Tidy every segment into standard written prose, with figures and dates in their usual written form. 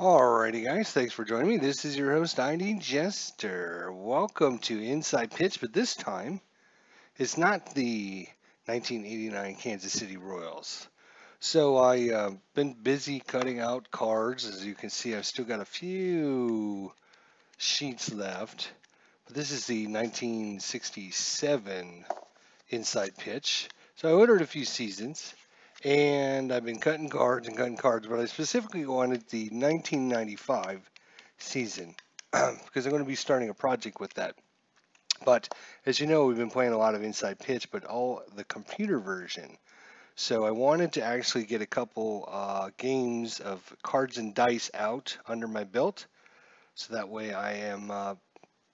Alrighty, guys, thanks for joining me. This is your host, ID Jester. Welcome to Inside Pitch, but this time it's not the 1989 Kansas City Royals. So I been busy cutting out cards. As you can see, I've still got a few sheets left, but this is the 1967 Inside Pitch. So I ordered a few seasons, and I've been cutting cards and cutting cards, but I specifically wanted the 1995 season because I'm going to be starting a project with that. But as you know, we've been playing a lot of Inside Pitch, but all the computer version. So I wanted to actually get a couple games of cards and dice out under my belt, so that way I am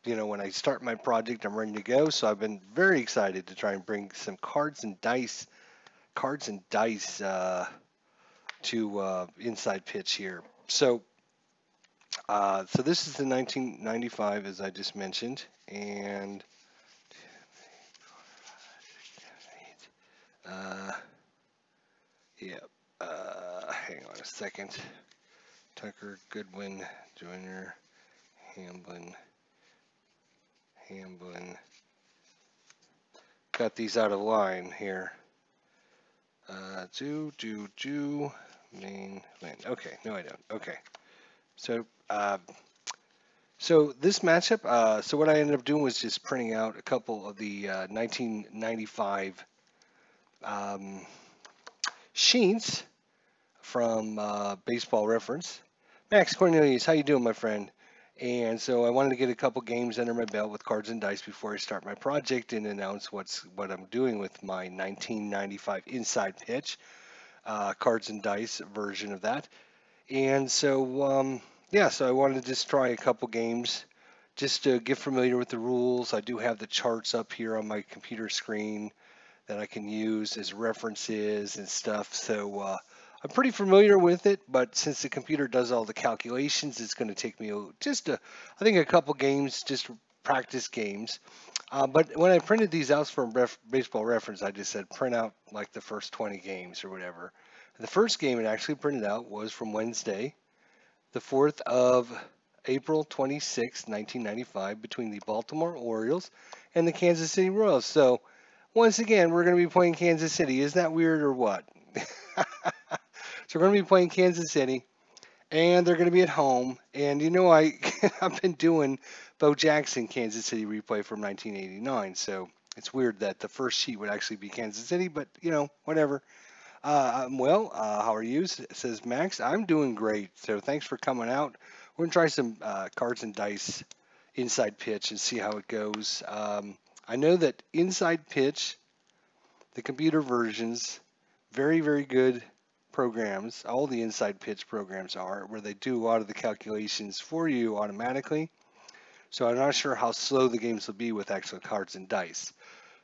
when I start my project, I'm ready to go. So I've been very excited to try and bring some cards and dice to Inside Pitch here. So this is the 1995, as I just mentioned, and uh, yeah. Hang on a second. Tucker, Goodwin, Joyner, Hamblin. Got these out of line here. Main, win. Okay, no, I don't. Okay, so so this matchup. So what I ended up doing was just printing out a couple of the 1995 um, sheets from Baseball Reference. Max Cornelius, how you doing, my friend? And so I wanted to get a couple games under my belt with cards and dice before I start my project and announce what I'm doing with my 1995 Inside Pitch cards and dice version of that. And so yeah, so I wanted to just try a couple games just to get familiar with the rules. I do have the charts up here on my computer screen that I can use as references and stuff. So I'm pretty familiar with it, but since the computer does all the calculations, it's going to take me I think a couple games, just practice games. But when I printed these out from Baseball Reference, I just said print out like the first 20 games or whatever. And the first game it actually printed out was from Wednesday, the 4th of April 26, 1995, between the Baltimore Orioles and the Kansas City Royals. So once again, we're going to be playing Kansas City. Isn't that weird or what? So we're going to be playing Kansas City, and they're going to be at home. And you know, I've been doing Bo Jackson Kansas City replay from 1989. So it's weird that the first sheet would actually be Kansas City, but you know, whatever. I'm well. How are you? Says Max. I'm doing great. So thanks for coming out. We're gonna try some cards and dice inside pitch and see how it goes. I know that inside pitch, the computer versions, very, very good programs. All the inside pitch programs are where they do a lot of the calculations for you automatically. So I'm not sure how slow the games will be with actual cards and dice.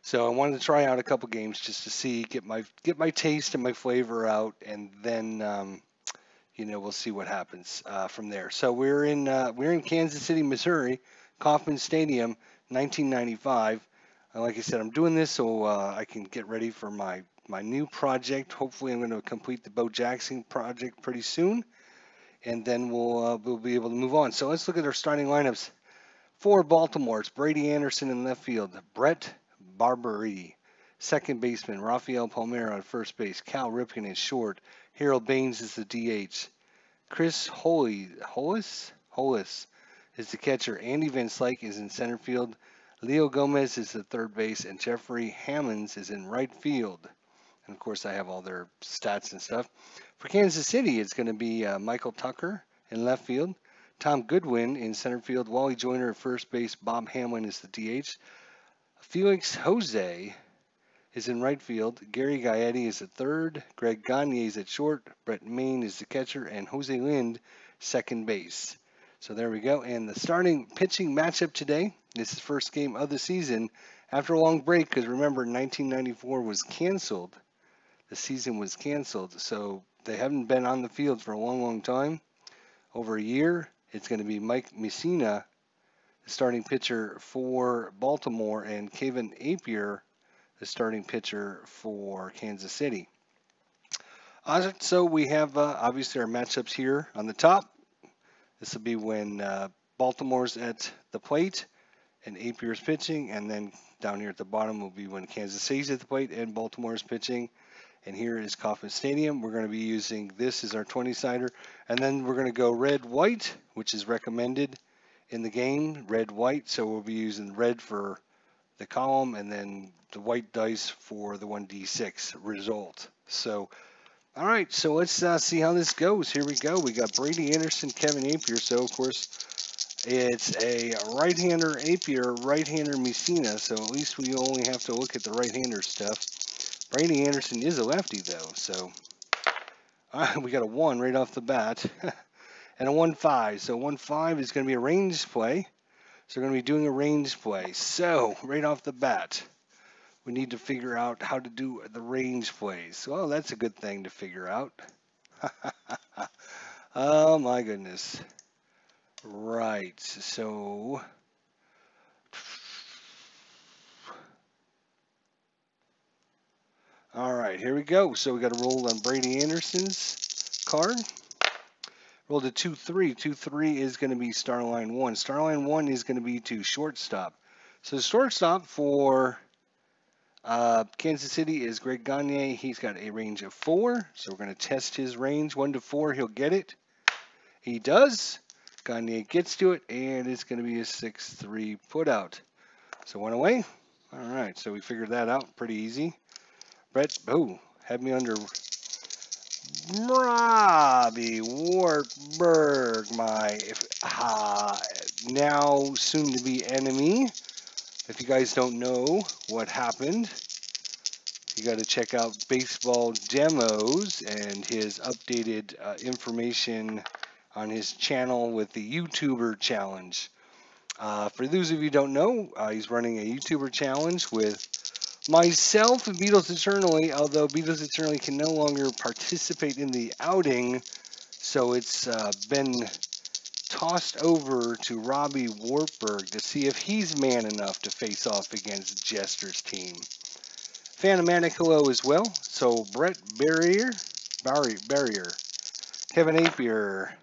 So I wanted to try out a couple games just to see, get my taste and my flavor out, and then we'll see what happens from there. So we're in Kansas City, Missouri, Kauffman Stadium, 1995. Like I said, I'm doing this so I can get ready for my new project. Hopefully, I'm going to complete the Bo Jackson project pretty soon, and then we'll be able to move on. So let's look at our starting lineups. For Baltimore, it's Brady Anderson in left field, Brett Barberie, second baseman, Rafael Palmeiro at first base, Cal Ripken is short, Harold Baines is the DH, Chris Hollis is the catcher, Andy Van Slyke is in center field, Leo Gomez is the third base, and Jeffrey Hammonds is in right field. And of course, I have all their stats and stuff. For Kansas City, it's going to be Michael Tucker in left field, Tom Goodwin in center field, Wally Joyner at first base, Bob Hamlin is the DH, Felix Jose is in right field, Gary Gaetti is at third, Greg Gagne is at short, Brett Main is the catcher, and Jose Lind second base. So there we go. And the starting pitching matchup today, this is the first game of the season after a long break, because remember 1994 was canceled. The season was canceled, so they haven't been on the field for a long, long time, over a year. It's going to be Mike Mussina, the starting pitcher for Baltimore, and Kevin Appier, the starting pitcher for Kansas City. So we have obviously our matchups here on the top. This will be when Baltimore's at the plate and Appier's pitching, and then down here at the bottom will be when Kansas City's at the plate and Baltimore's pitching. And here is Kauffman Stadium. We're going to be using this as our 20-sider, and then we're going to go red-white, which is recommended in the game, red-white. So we'll be using red for the column and then the white dice for the 1d6 result. So, all right, so let's see how this goes. Here we go. We got Brady Anderson, Kevin Appier. So, of course, it's a right-hander Appier, right-hander Mussina. So at least we only have to look at the right-hander stuff. Brady Anderson is a lefty, though. So we got a 1 right off the bat and a 1-5. So 1-5 is going to be a range play. So we're going to be doing a range play. So right off the bat, we need to figure out how to do the range plays. Well, that's a good thing to figure out. Oh, my goodness. Right. So all right, here we go. So we got to roll on Brady Anderson's card. Rolled a 2-3. 2-3 is going to be star line 1. Star line 1 is going to be to shortstop. So the shortstop for Kansas City is Greg Gagne. He's got a range of 4. So we're going to test his range. 1 to 4, he'll get it. He does. Gagne gets to it, and it's going to be a 6-3 put out. So 1 away. All right, so we figured that out pretty easy. Brett, had me under Robbie Wartburg, my now soon-to-be enemy. If you guys don't know what happened, you got to check out Baseball Demos and his updated information on his channel with the YouTuber Challenge. For those of you who don't know, he's running a YouTuber Challenge with myself and Beatles Eternally, although Beatles Eternally can no longer participate in the outing, so it's been tossed over to Robbie Wartburg to see if he's man enough to face off against Jester's team. Phantomatic hello as well. So Brett Barrier, Kevin Appier,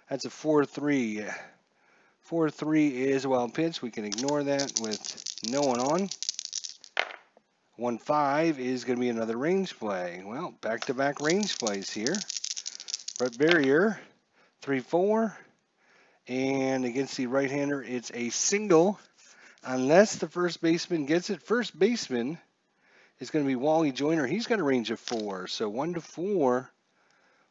that's a 4-3. 4-3 is a wild pitch. We can ignore that with no one on. 1-5 is going to be another range play. Well, back-to-back range plays here. Brett Barrier, 3-4. And against the right-hander, it's a single. Unless the first baseman gets it. First baseman is going to be Wally Joyner. He's got a range of 4. So 1 to 4.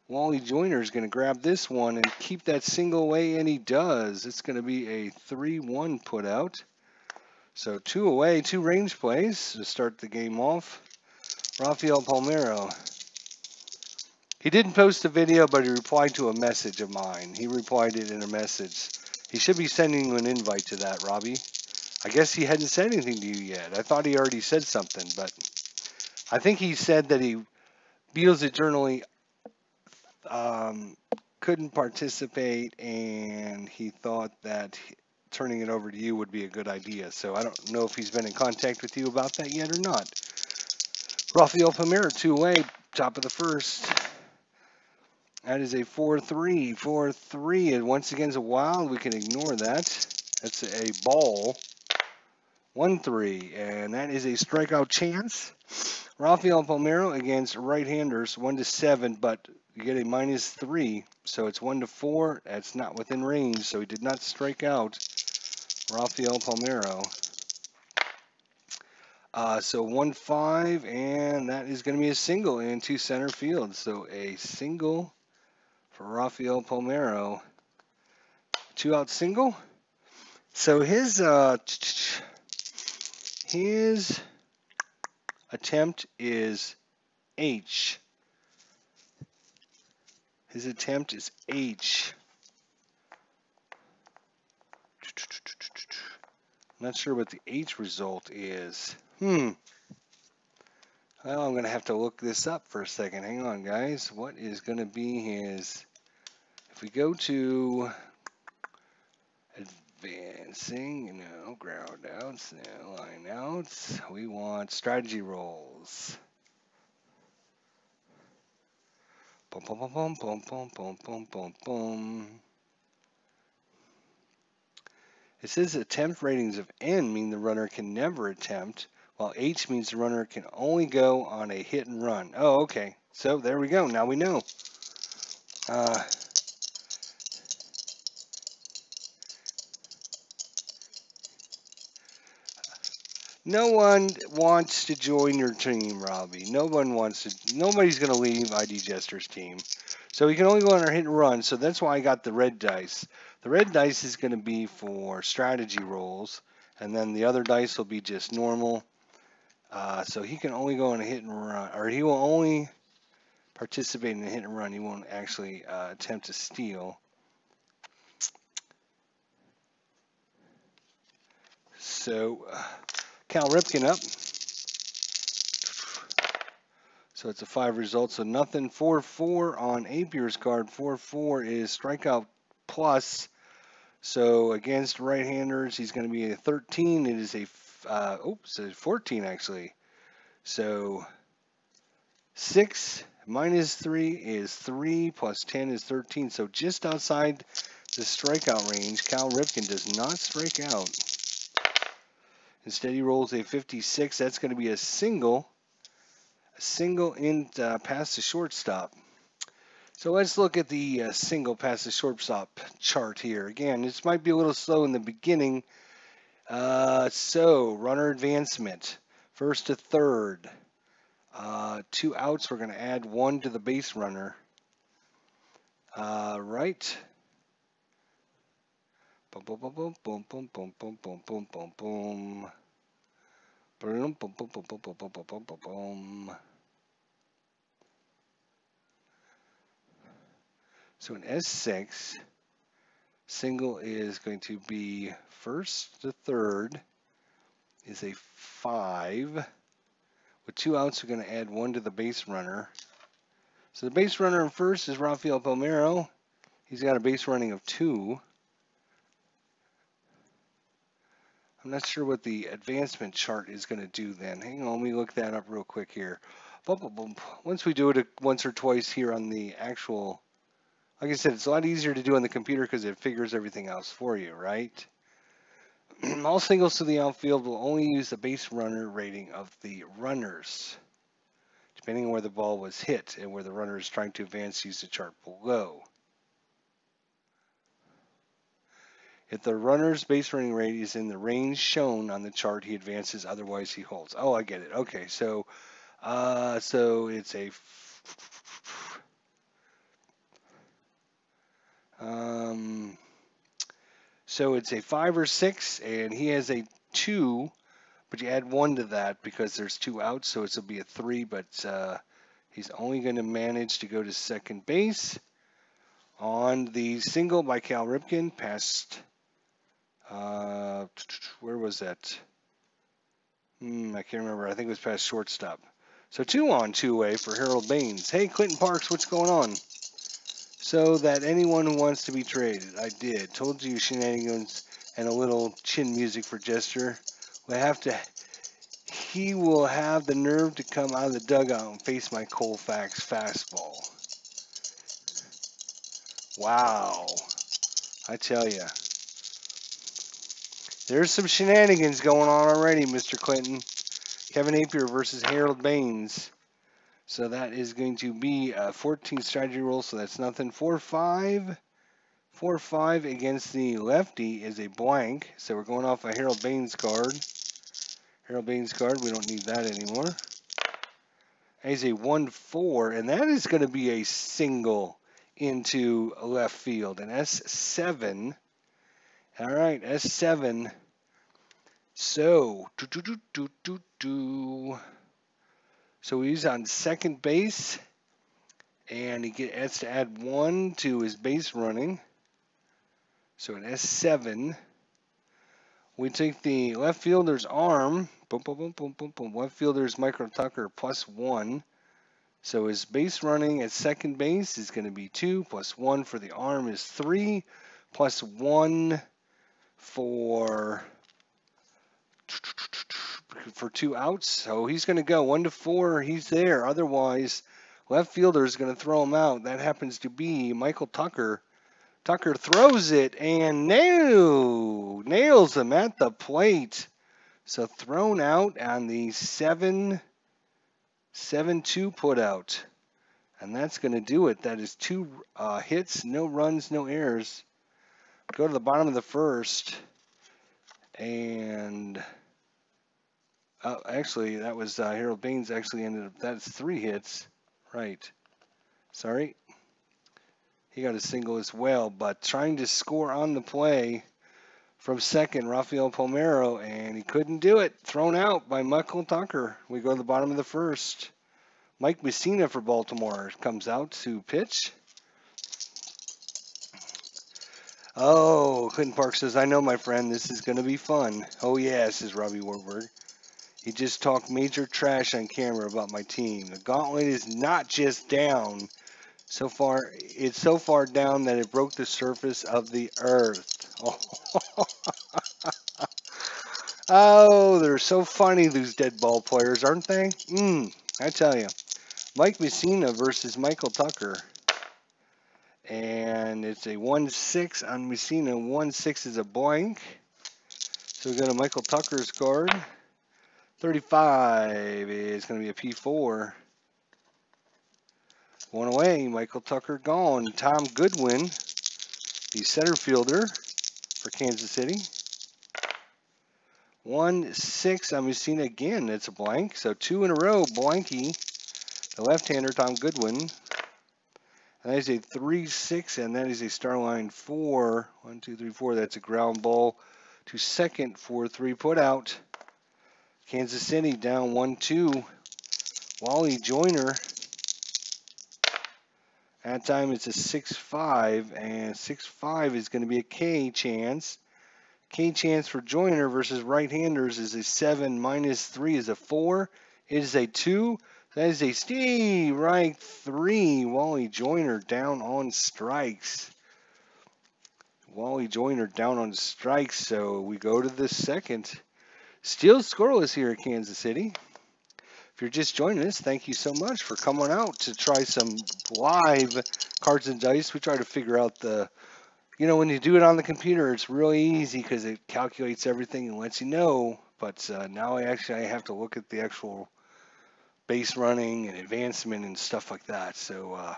Wally Joyner is going to grab this one and keep that single away, and he does. It's going to be a 3-1 put out. So 2 away, 2 range plays to start the game off. Rafael Palmeiro. He didn't post a video, but he replied to a message of mine. He replied it in a message. He should be sending you an invite to that, Robbie. I guess he hadn't said anything to you yet. I thought he already said something, but I think he said that Beatles Eternally couldn't participate, and he thought that turning it over to you would be a good idea. So I don't know if he's been in contact with you about that yet or not. Rafael Palmeiro, 2 away, top of the first. That is a 4-3. 4-3, and once again, it's a wild. We can ignore that. That's a ball. 1-3, and that is a strikeout chance. Rafael Palmeiro against right-handers, 1 to 7, but you get a -3, so it's 1 to 4. That's not within range, so he did not strike out. Rafael Palmeiro. So 1-5, and that is going to be a single into center field. So a single for Rafael Palmeiro. 2-out single. So his attempt is H. His attempt is H. I'm not sure what the H result is. Well, I'm going to have to look this up for a second. Hang on, guys. What is going to be his... If we go to advancing, ground outs, line outs, we want strategy rolls. Boom, boom, boom, boom, boom, boom, boom, boom, boom. It says attempt ratings of N mean the runner can never attempt, while H means the runner can only go on a hit and run. Oh, okay. So there we go. Now we know. No one wants to join your team, Robbie. No one wants to. Nobody's going to leave ID Jester's team. So he can only go on a hit and run. So that's why I got the red dice. The red dice is going to be for strategy rolls, and then the other dice will be just normal. So he can only go on a hit and run, or he will only participate in a hit and run. He won't actually attempt to steal. So Cal Ripken up. So it's a 5 result. So nothing. 4-4 on Appier's card. 4-4 is strikeout plus. So against right-handers, he's going to be a 13. It is a 14 actually. So 6 minus 3 is 3 plus 10 is 13. So just outside the strikeout range. Cal Ripken does not strike out. Instead, he rolls a 56. That's going to be a single. A single in past the shortstop. So let's look at the single past the shortstop chart here. Again, this might be a little slow in the beginning. So runner advancement, first to third. 2 outs. We're going to add 1 to the base runner. Right. Boom, boom, boom, boom, boom, boom, boom, boom, boom, boom, boom, boom. Boom, boom, boom, boom, boom, boom, boom, boom, boom, boom. So an S6 single is going to be first to third is a 5. With 2 outs, we're going to add 1 to the base runner. So the base runner in first is Rafael Palmeiro. He's got a base running of 2. I'm not sure what the advancement chart is going to do then. Hang on, let me look that up real quick here. Once we do it once or twice here on the actual, like I said, it's a lot easier to do on the computer because it figures everything else for you, right? All singles to the outfield will only use the base runner rating of the runners. Depending on where the ball was hit and where the runner is trying to advance, use the chart below. If the runner's base running rate is in the range shown on the chart, he advances, otherwise he holds. Oh, I get it. Okay, so it's a so it's a 5 or 6, and he has a 2, but you add 1 to that because there's 2 outs, so it'll be a 3, but he's only going to manage to go to second base on the single by Cal Ripken past, where was that? I can't remember. I think it was past shortstop. So 2 on, 2 away for Harold Baines. Hey, Clinton Parks, what's going on? So that anyone who wants to be traded, I did. Told you shenanigans and a little chin music for Jester. He will have the nerve to come out of the dugout and face my Colfax fastball. Wow. I tell you. There's some shenanigans going on already, Mr. Clinton. Kevin Appier versus Harold Baines. So that is going to be a 14 strategy roll, so that's nothing. 4-5. 4-5 against the lefty is a blank. So we're going off a Harold Baines card. Harold Baines card, we don't need that anymore. He's a 1-4, and that is going to be a single into left field. An S7. All right, S7. So, so he's on second base, and he has to add 1 to his base running. So an S7. We take the left fielder's arm. Boom, boom, boom, boom, boom, boom. Left fielder's Michael Tucker plus 1. So his base running at second base is going to be 2 plus 1 for the arm is 3 plus 1 for 2 outs. So he's going to go 1-4. He's there. Otherwise, left fielder is going to throw him out. That happens to be Michael Tucker Tucker throws it and nails him at the plate. So thrown out on the 7-2 putout. And that's going to do it. That is 2 hits, no runs, no errors. Go to the bottom of the first. And actually, that was Harold Baines actually ended up, that's 3 hits. Right. Sorry. He got a single as well, but trying to score on the play from second, Rafael Palmeiro, and he couldn't do it. Thrown out by Michael Tucker. We go to the bottom of the first. Mike Mussina for Baltimore comes out to pitch. Oh, Clinton Park says, I know, my friend, this is going to be fun. Oh, yeah, says Robbie Warburg. He just talked major trash on camera about my team. The gauntlet is not just down. So far, it's so far down that it broke the surface of the earth. Oh, oh, they're so funny, these dead ball players, aren't they? I tell you. Mike Mussina versus Michael Tucker. And it's a 1-6 on Mussina. 1-6 is a blank. So we go to Michael Tucker's card. 35 is going to be a P4. One away, Michael Tucker gone. Tom Goodwin, the center fielder for Kansas City. 1-6 on Mussina again. It's a blank. So 2 in a row, blanky. The left-hander, Tom Goodwin. And that is a 3-6, and that is a star line 4. 1, 2, 3, 4. That's a ground ball to second for 3 put out. Kansas City down 1-2. Wally Joyner. That time it's a 6-5, and 6-5 is going to be a K chance. K chance for Joyner versus right-handers is a 7 minus 3 is a 4. It is a 2. That is a strike 3. Wally Joyner down on strikes. Wally Joyner down on strikes. So we go to the second. Still scoreless here at Kansas City. If you're just joining us, thank you so much for coming out to try some live cards and dice. We try to figure out when you do it on the computer, it's really easy because it calculates everything and lets you know. But now I have to look at the actual base running and advancement and stuff like that. So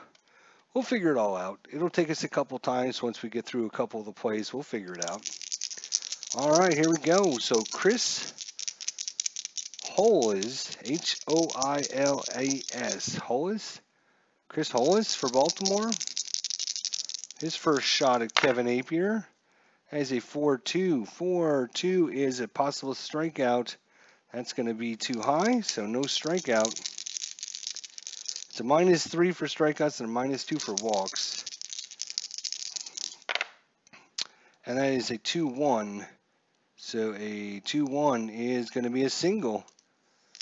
we'll figure it all out. It'll take us a couple times once we get through a couple of the plays. We'll figure it out. All right, here we go. So Chris Hoiles, Hoilas, Hoiles, Chris Hoiles for Baltimore. His first shot at Kevin Appier has a 4-2. 4-2 is a possible strikeout. That's going to be too high, so no strikeout. It's a -3 for strikeouts and a -2 for walks. And that is a 2-1. So a 2-1 is going to be a single.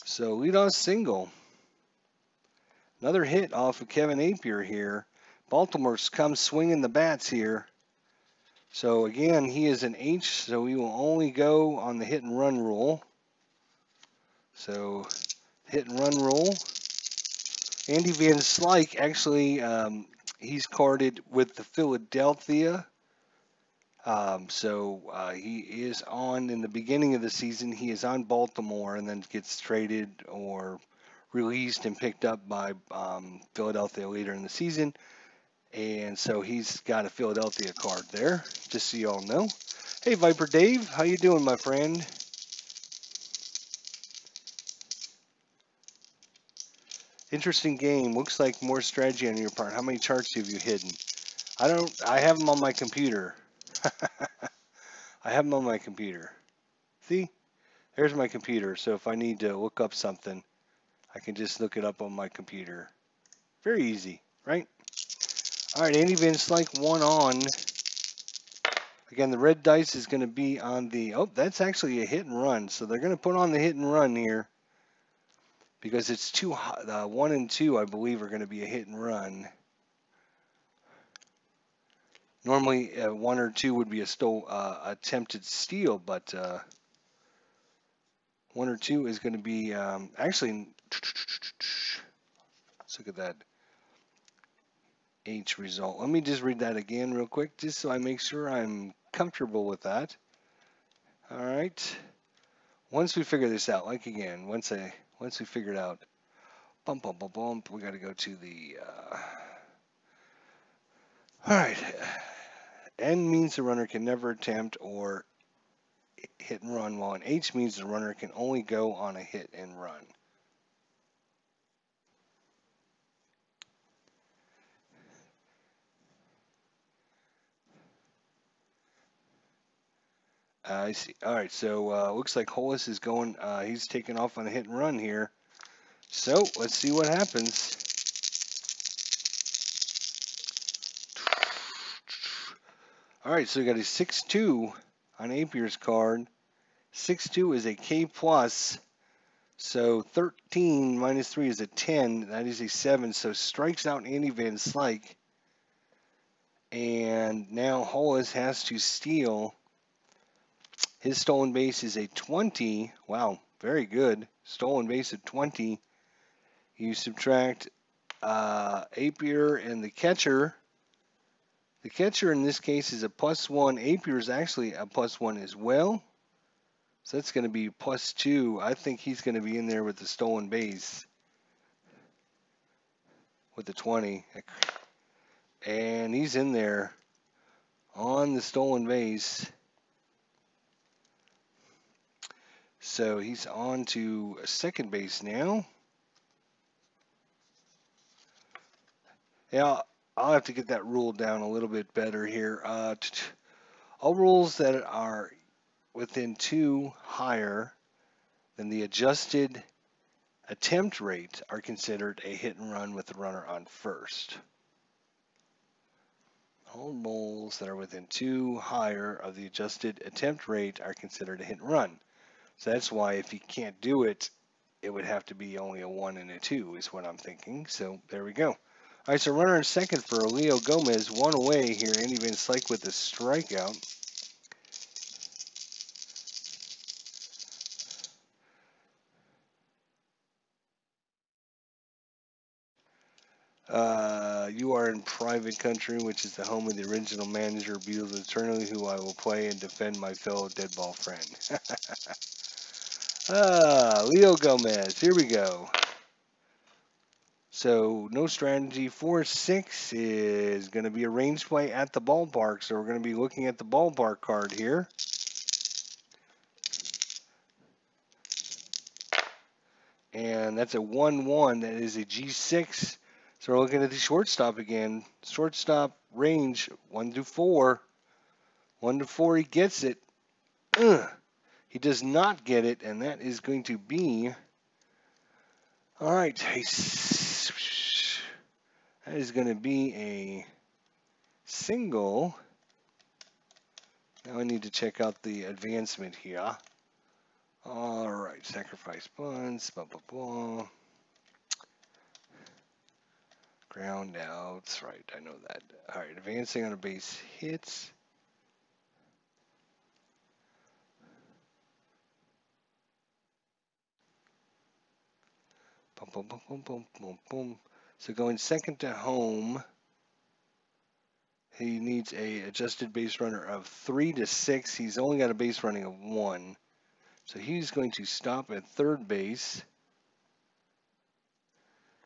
So leadoff single. Another hit off of Kevin Appier here. Baltimore's come swinging the bats here. So again, he is an H, so we will only go on the hit and run rule. So hit and run rule. Andy Van Slyke, actually, he's carded with the Philadelphia. He is on, in the beginning of the season, he is on Baltimore and then gets traded or released and picked up by Philadelphia later in the season. And so he's got a Philadelphia card there, just so you all know. Hey, Viper Dave, how you doing, my friend? Interesting game. Looks like more strategy on your part. How many charts have you hidden? I have them on my computer. I have them on my computer. See? There's my computer. So if I need to look up something, I can just look it up on my computer. Very easy, right? All right, Andy Van Slyke, 1 on. Again, the red dice is going to be on the... Oh, that's actually a hit and run. So they're going to put on the hit and run here. Because it's 1 and 2, I believe, are going to be a hit and run. Normally, 1 or 2 would be a attempted steal, but 1 or 2 is going to be actually. Let's look at that. H result. Let me just read that again real quick, just so I make sure I'm comfortable with that. All right. Once we figure this out, like again, once we figure it out, bump, bump, bump, bump, we got to go to the. All right. N means the runner can never attempt or hit and run, while an H means the runner can only go on a hit and run. I see. All right, so looks like Hollis is going. He's taking off on a hit and run here. So let's see what happens. All right, so we got a 6-2 on Appier's card. 6-2 is a K plus. So 13 minus 3 is a 10. That is a 7. So strikes out Andy Van Slyke. And now Hollis has to steal. His stolen base is a 20. Wow, very good. Stolen base of 20. You subtract Appier and the catcher. The catcher in this case is a +1. Appier is actually a +1 as well. So that's going to be +2. I think he's going to be in there with the stolen base with the 20. And he's in there on the stolen base. So he's on to second base now. Yeah, I'll have to get that rule down a little bit better here. All rules that are within 2 higher than the adjusted attempt rate are considered a hit and run with the runner on first. All rules that are within 2 higher of the adjusted attempt rate are considered a hit and run. So that's why if you can't do it, it would have to be only a 1 and a 2 is what I'm thinking. So there we go. All right, so runner in second for Leo Gomez, 1 away here. Andy Van Slyke with a strikeout. You are in private country, which is the home of the original manager, Beatles eternally, who I will play and defend my fellow deadball friend. Leo Gomez, here we go. So no strategy. 4-6 is going to be a range play at the ballpark. So we're going to be looking at the ballpark card here. And that's a 1-1. That is a G6. So we're looking at the shortstop again. Shortstop range 1 to 4. 1 to 4, he gets it. He does not get it, and that is going to be. All right. That is going to be a single. Now I need to check out the advancement here. All right. Sacrifice bunts. Blah, blah, blah. Ground outs. Right. I know that. All right. Advancing on a base hits. Boom, boom, boom, boom, boom, boom, boom. So going second to home, he needs a adjusted base runner of 3 to 6. He's only got a base running of 1. So he's going to stop at third base.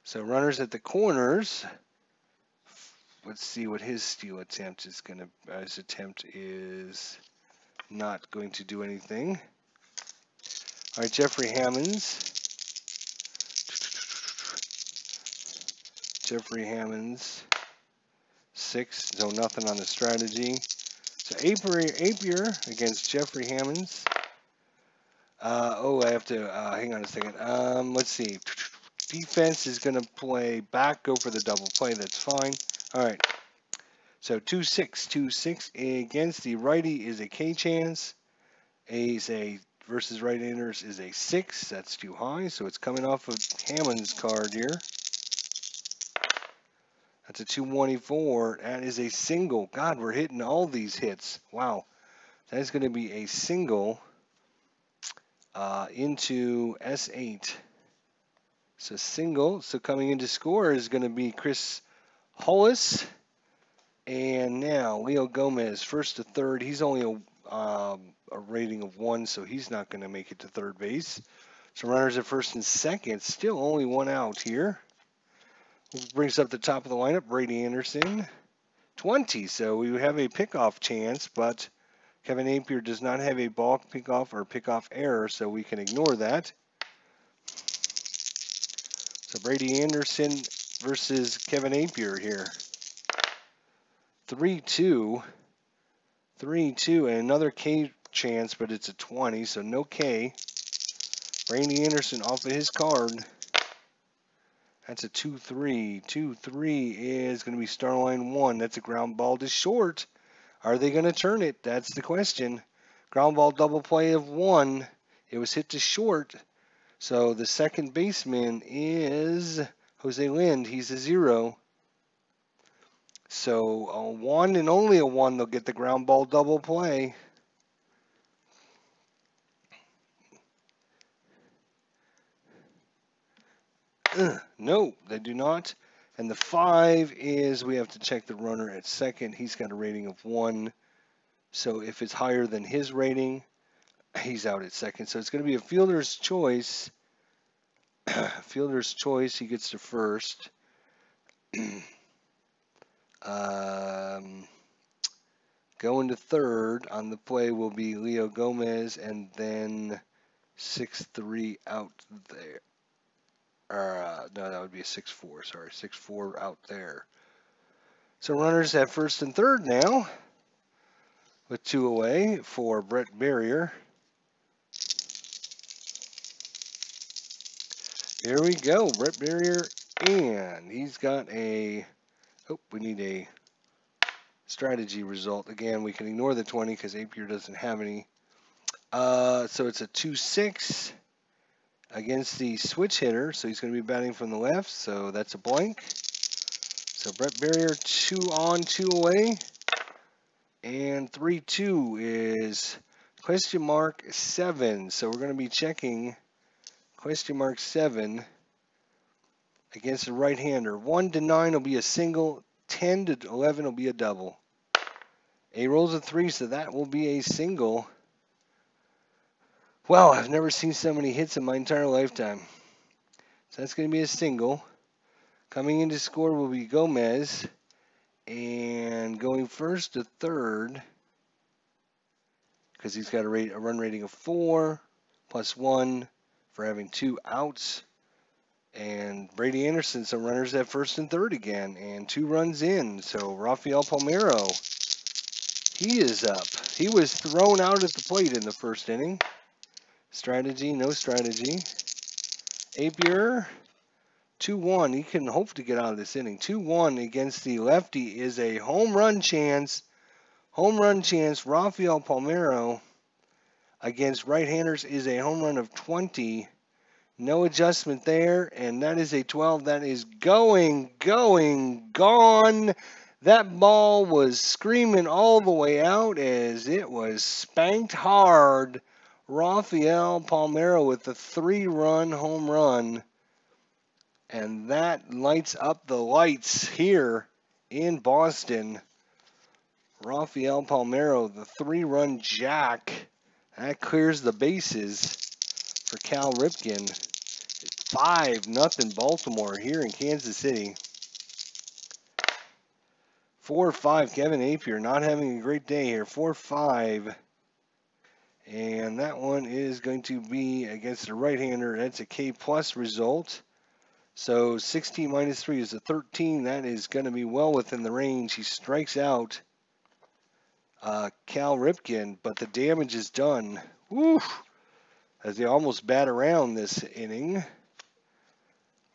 So runners at the corners. Let's see what his steal attempt is going to. His attempt is not going to do anything. All right, Jeffrey Hammonds. Jeffrey Hammonds. 6, so nothing on the strategy. So Appier against Jeffrey Hammonds. I have to hang on a second. Let's see. Defense is going to play back, go for the double play. That's fine. All right. So 2-6, 2-6 against the righty is a K chance. Versus right-handers is a 6. That's too high, so it's coming off of Hammond's card here. That's a 224. That is a single. God, we're hitting all these hits. Wow. That is going to be a single into S8. So single. So coming into score is going to be Chris Hollis. And now Leo Gomez, first to third. He's only a rating of 1, so he's not going to make it to third base. So runners at first and second. Still only one out here. Brings up the top of the lineup, Brady Anderson, 20. So we have a pickoff chance, but Kevin Appier does not have a balk pickoff or pickoff error, so we can ignore that. So Brady Anderson versus Kevin Appier here. 3-2. 3-2, and another K chance, but it's a 20, so no K. Brady Anderson off of his card. That's a 2-3. 2-3 is going to be star line 1. That's a ground ball to short. Are they going to turn it? That's the question. Ground ball double play of 1. It was hit to short. So the second baseman is Jose Lind. He's a 0. So a 1 and only a 1, they'll get the ground ball double play. No, they do not. And the 5 is we have to check the runner at second. He's got a rating of 1. So if it's higher than his rating, he's out at second. So it's going to be a fielder's choice. Fielder's choice, he gets to first. Going to third on the play will be Leo Gomez, and then 6-3 out there. No, that would be a 6-4. Sorry, 6-4 out there. So runners at first and third now, with 2 away for Brett Barrier. Here we go, Brett Barrier, and he's got a. Oh, we need a strategy result. Again, we can ignore the 20 because Appier doesn't have any. So it's a 2-6 against the switch hitter. So he's going to be batting from the left. So that's a blank. So Brett Barrier, 2 on, 2 away. And 3-2 is question mark 7. So we're going to be checking question mark 7 against a right-hander. 1-9 will be a single. 10-11 will be a double. A rolls a 3, so that will be a single. Wow, I've never seen so many hits in my entire lifetime. So that's going to be a single. Coming in to score will be Gomez. And going first to third, because he's got a run rating of 4, +1 for having 2 outs. And Brady Anderson, some runners at first and third again, and 2 runs in. So Rafael Palmeiro, he is up. He was thrown out at the plate in the first inning. Strategy, no strategy. Appier, 2-1. He can hope to get out of this inning. 2-1 against the lefty is a home run chance. Home run chance. Rafael Palmeiro against right-handers is a home run of 20. No adjustment there, and that is a 12. That is gone. That ball was screaming all the way out as it was spanked hard. Rafael Palmeiro with the 3-run home run, and that lights up the lights here in Boston. Rafael Palmeiro, the 3-run jack, that clears the bases for Cal Ripken. 5-0 Baltimore here in Kansas City. 4-5 Kevin Appier, not having a great day here. 4-5. And that one is going to be against a right-hander. That's a K+ result. So 16 minus 3 is a 13. That is going to be well within the range. He strikes out Cal Ripken, but the damage is done. Woo! As they almost bat around this inning.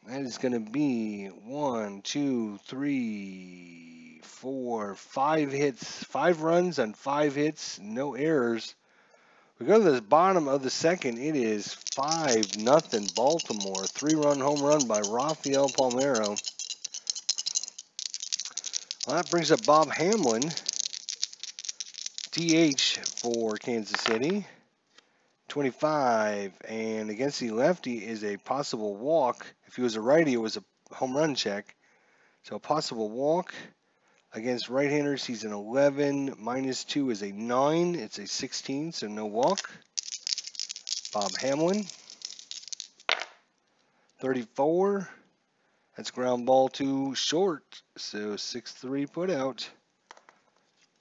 That is going to be 1, 2, 3, 4, 5 hits. 5 runs on 5 hits. No errors. We go to the bottom of the second. It is 5-0 Baltimore. 3-run home run by Rafael Palmeiro. Well, that brings up Bob Hamlin. DH for Kansas City. 25, and against the lefty is a possible walk. If he was a righty, it was a home run check. So a possible walk. Against right-handers, he's an 11. -2 is a 9. It's a 16, so no walk. Bob Hamlin. 34. That's ground ball to short. So 6-3 put out.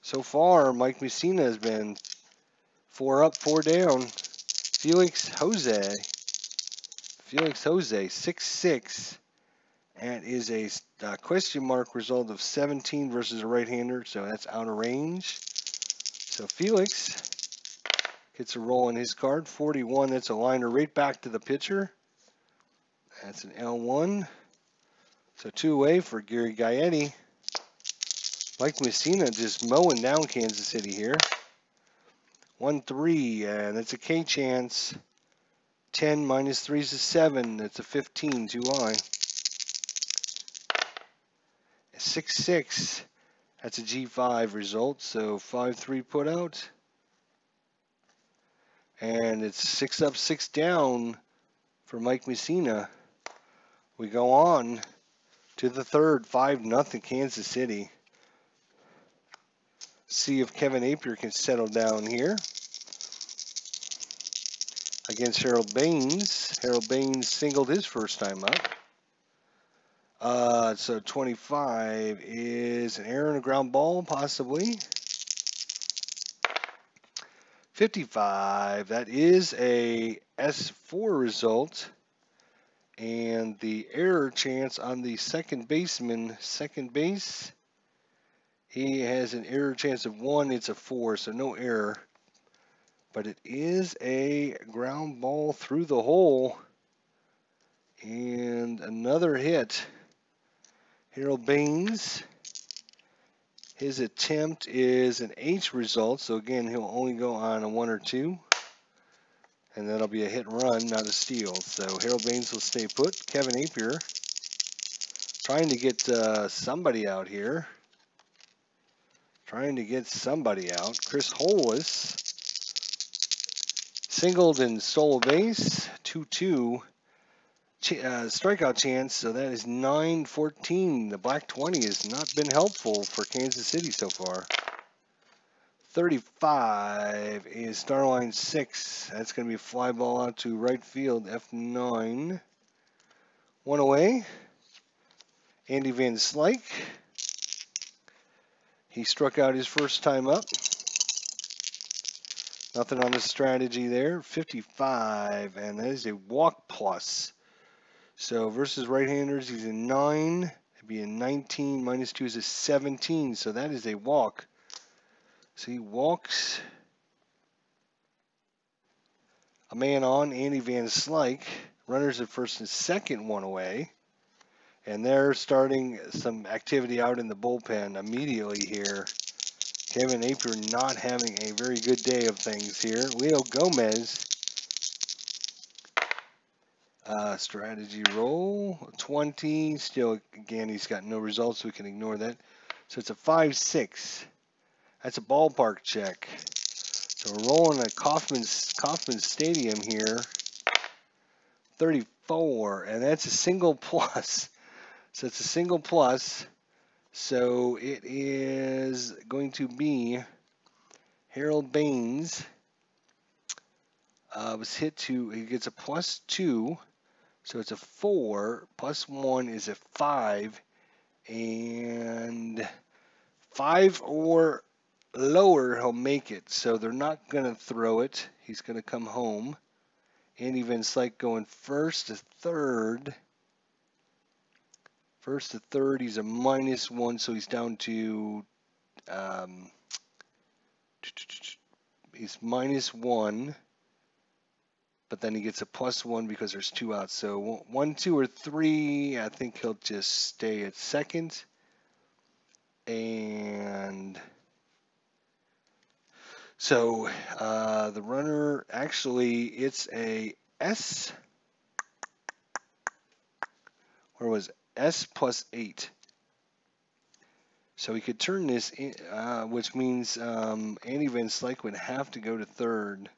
So far, Mike Mussina has been 4 up, 4 down. Felix Jose. 6-6. That is a question mark result of 17 versus a right-hander, so that's out of range. So Felix gets a roll on his card. 41, that's a liner right back to the pitcher. That's an L1. So 2 away for Gary Gaetti. Mike Mussina just mowing down Kansas City here. 1-3, and that's a K chance. 10 -3 is a 7. That's a 15, too high. 6-6. That's a G5 result, so 5-3 put out. And it's 6 up, 6 down for Mike Mussina. We go on to the third, 5-0 Kansas City. See if Kevin Appier can settle down here against Harold Baines. Harold Baines singled his first time up. So 25 is an error and a ground ball, possibly. 55, that is a S4 result. And the error chance on the second baseman, second base, he has an error chance of 1. It's a 4, so no error. But it is a ground ball through the hole. And another hit. Harold Baines. His attempt is an H result, so again, he'll only go on a 1 or 2. And that'll be a hit and run, not a steal. So Harold Baines will stay put. Kevin Appier trying to get somebody out here. Chris Hollis singled and stole a base. 2-2. Strikeout chance, so that is 9-14. The black 20 has not been helpful for Kansas City so far. 35 is Starline 6. That's going to be a fly ball out to right field, F9. 1 away. Andy Van Slyke. He struck out his first time up. Nothing on the strategy there. 55, and that is a walk plus. So versus right-handers, he's a 9. It'd be a 19. -2 is a 17. So that is a walk. So he walks a man on, Andy Van Slyke. Runners at first and second, 1 away. And they're starting some activity out in the bullpen immediately here. Kevin Appier not having a very good day of things here. Leo Gomez. Strategy roll, 20. Still, again, he's got no results, so we can ignore that. So it's a 5-6. That's a ballpark check. So we're rolling at Kauffman Stadium here. 34, and that's a single plus. So it's a single plus. So it is going to be Harold Baines. Was hit to, he gets a +2. So it's a 4. +1 is a 5. And 5 or lower, he'll make it. So they're not going to throw it. He's going to come home. Andy Van Slyke going first to third. First to third, he's a -1, so he's down to, he's -1, but then he gets a +1 because there's 2 outs. So 1, 2, or 3, I think he'll just stay at second. And so the runner, actually, it's a S. Where was it? S +8. So he could turn this in, which means Andy Van Slyke would have to go to third.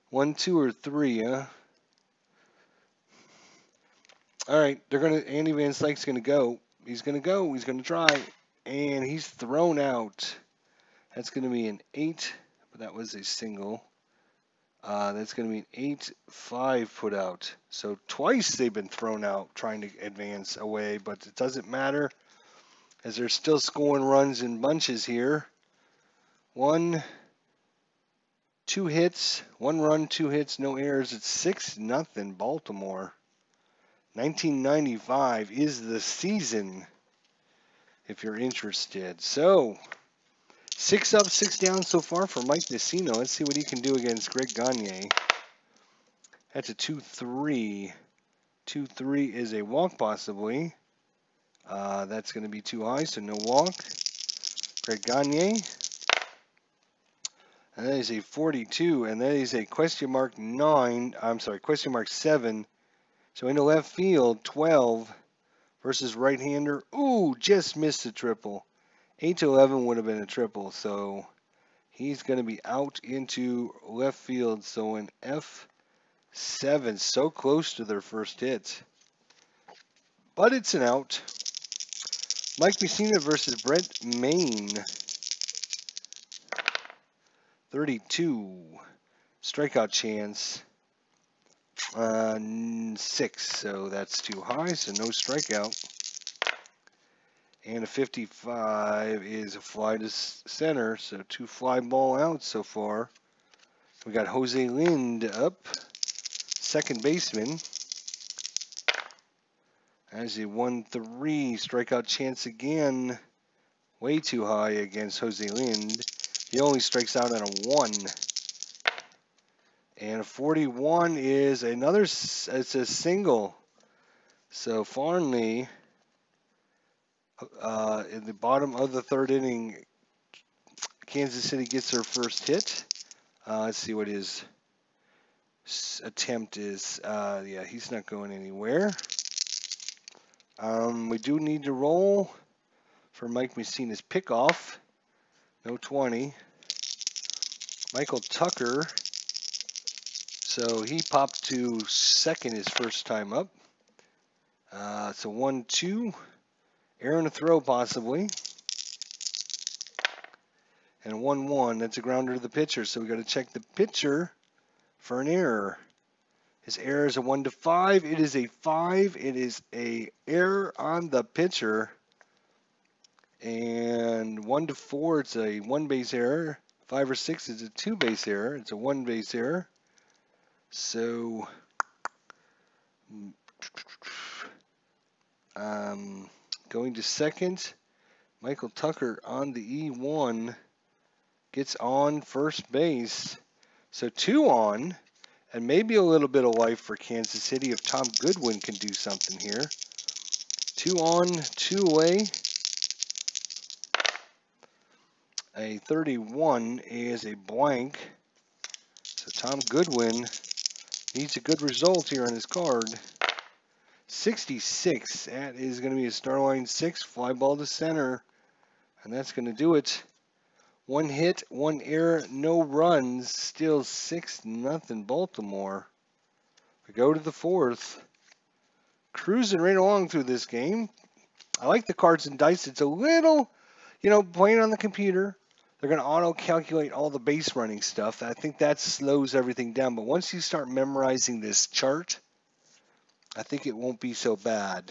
1, 2, or 3, huh? All right, they're gonna. Andy Van Slyke's gonna go. He's gonna go. He's gonna try, and he's thrown out. That's gonna be an 8, but that was a single. That's gonna be an 8-5 put out. So twice they've been thrown out trying to advance away, but it doesn't matter as they're still scoring runs in bunches here. 1, 2 hits, 1 run, 2 hits, no errors. It's 6-0 Baltimore. 1995 is the season, if you're interested. So, 6 up, 6 down so far for Mike Mussina. Let's see what he can do against Greg Gagne. That's a 2-3. 2-3 is a walk, possibly. That's going to be too high, so no walk. Greg Gagne. And that is a 42, and that is a question mark 9. I'm sorry, question mark 7. So into left field, 12 versus right-hander. Ooh, just missed a triple. 8-11 would have been a triple, so he's going to be out into left field. So an F7, so close to their first hit. But it's an out. Mike Mussina versus Brent Maine. 32. Strikeout chance. 6, so that's too high, so no strikeout. And a 55 is a fly to center, so 2 fly ball outs so far. We got Jose Lind up, second baseman. As a 1-3 strikeout chance again, way too high against Jose Lind. He only strikes out on a 1. And a 41 is another, it's a single. So Farnley, in the bottom of the 3rd inning, Kansas City gets their first hit. Let's see what his attempt is. Yeah, he's not going anywhere. We do need to roll for Mike Mussina's pickoff. No 20. Michael Tucker. So he popped to second his first time up. So 1-2. Aaron a throw possibly. And 1-1. That's a grounder to the pitcher. So we got to check the pitcher for an error. His error is a 1-5. It is a 5. It is a error on the pitcher. And 1-4, it's a 1-base error. 5 or 6 is a 2-base error. It's a 1-base error. So, going to second, Michael Tucker on the E1 gets on first base. So 2 on, and maybe a little bit of life for Kansas City if Tom Goodwin can do something here. 2 on, 2 away. A 31 is a blank. So Tom Goodwin needs a good result here on his card. 66. That is going to be a star line 6. Fly ball to center. And that's going to do it. 1 hit, 1 error, no runs. Still 6-0 Baltimore. We go to the 4th. Cruising right along through this game. I like the cards and dice. It's a little, playing on the computer. They're going to auto-calculate all the base running stuff. I think that slows everything down. But once you start memorizing this chart, I think it won't be so bad.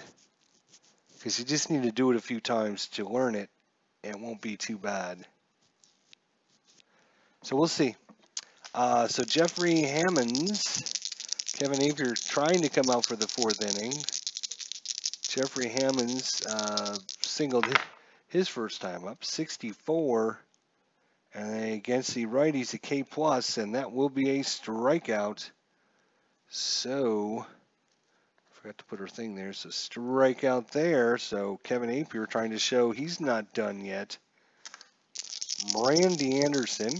Because you just need to do it a few times to learn it. And it won't be too bad. So we'll see. So Jeffrey Hammonds, Kevin Appier trying to come out for the 4th inning. Jeffrey Hammonds singled his first time up, 64. And against the righties, a K+, and that will be a strikeout. So, forgot to put her thing there. So, strikeout there. So, Kevin Appier trying to show he's not done yet. Brandy Anderson.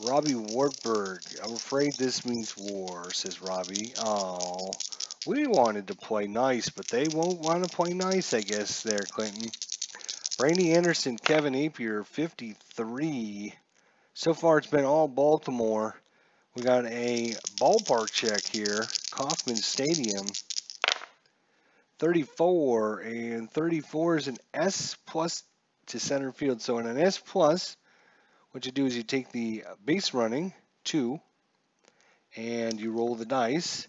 Robbie Wartburg. I'm afraid this means war, says Robbie. Oh, we wanted to play nice, but they won't want to play nice, I guess, there, Clinton. Brandy Anderson, Kevin Appier, 53. So far, it's been all Baltimore. We got a ballpark check here, Kauffman Stadium. 34, and 34 is an S plus to center field. So in an S plus, what you do is you take the base running, 2, and you roll the dice.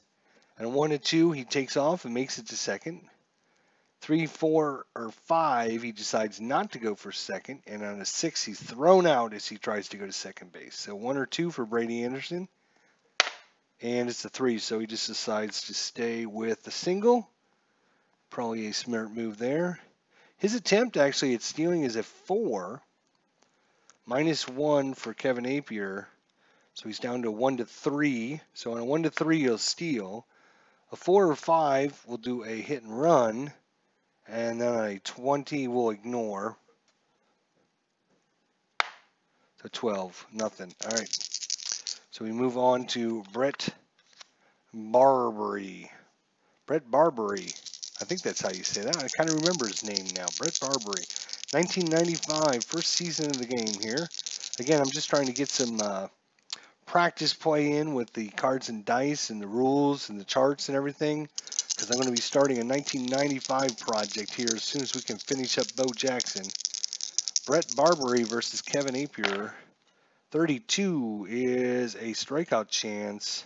And a 1 and 2, he takes off and makes it to second. 3, 4, or 5, he decides not to go for second. And on a 6, he's thrown out as he tries to go to second base. So 1 or 2 for Brady Anderson. And it's a 3, so he just decides to stay with the single. Probably a smart move there. His attempt actually at stealing is a 4. -1 for Kevin Appier. So he's down to 1 to 3. So on a 1 to 3, he'll steal. A 4 or 5 will do a hit and run. And then a 20 will ignore. So 12, nothing. All right. So we move on to Brett Barbary. Brett Barbary. I think that's how you say that. I kind of remember his name now. Brett Barbary. 1995, first season of the game here. Again, I'm just trying to get some practice play in with the cards and dice and the rules and the charts and everything, because I'm going to be starting a 1995 project here as soon as we can finish up Bo Jackson. Brett Barbary versus Kevin Appier. 32 is a strikeout chance.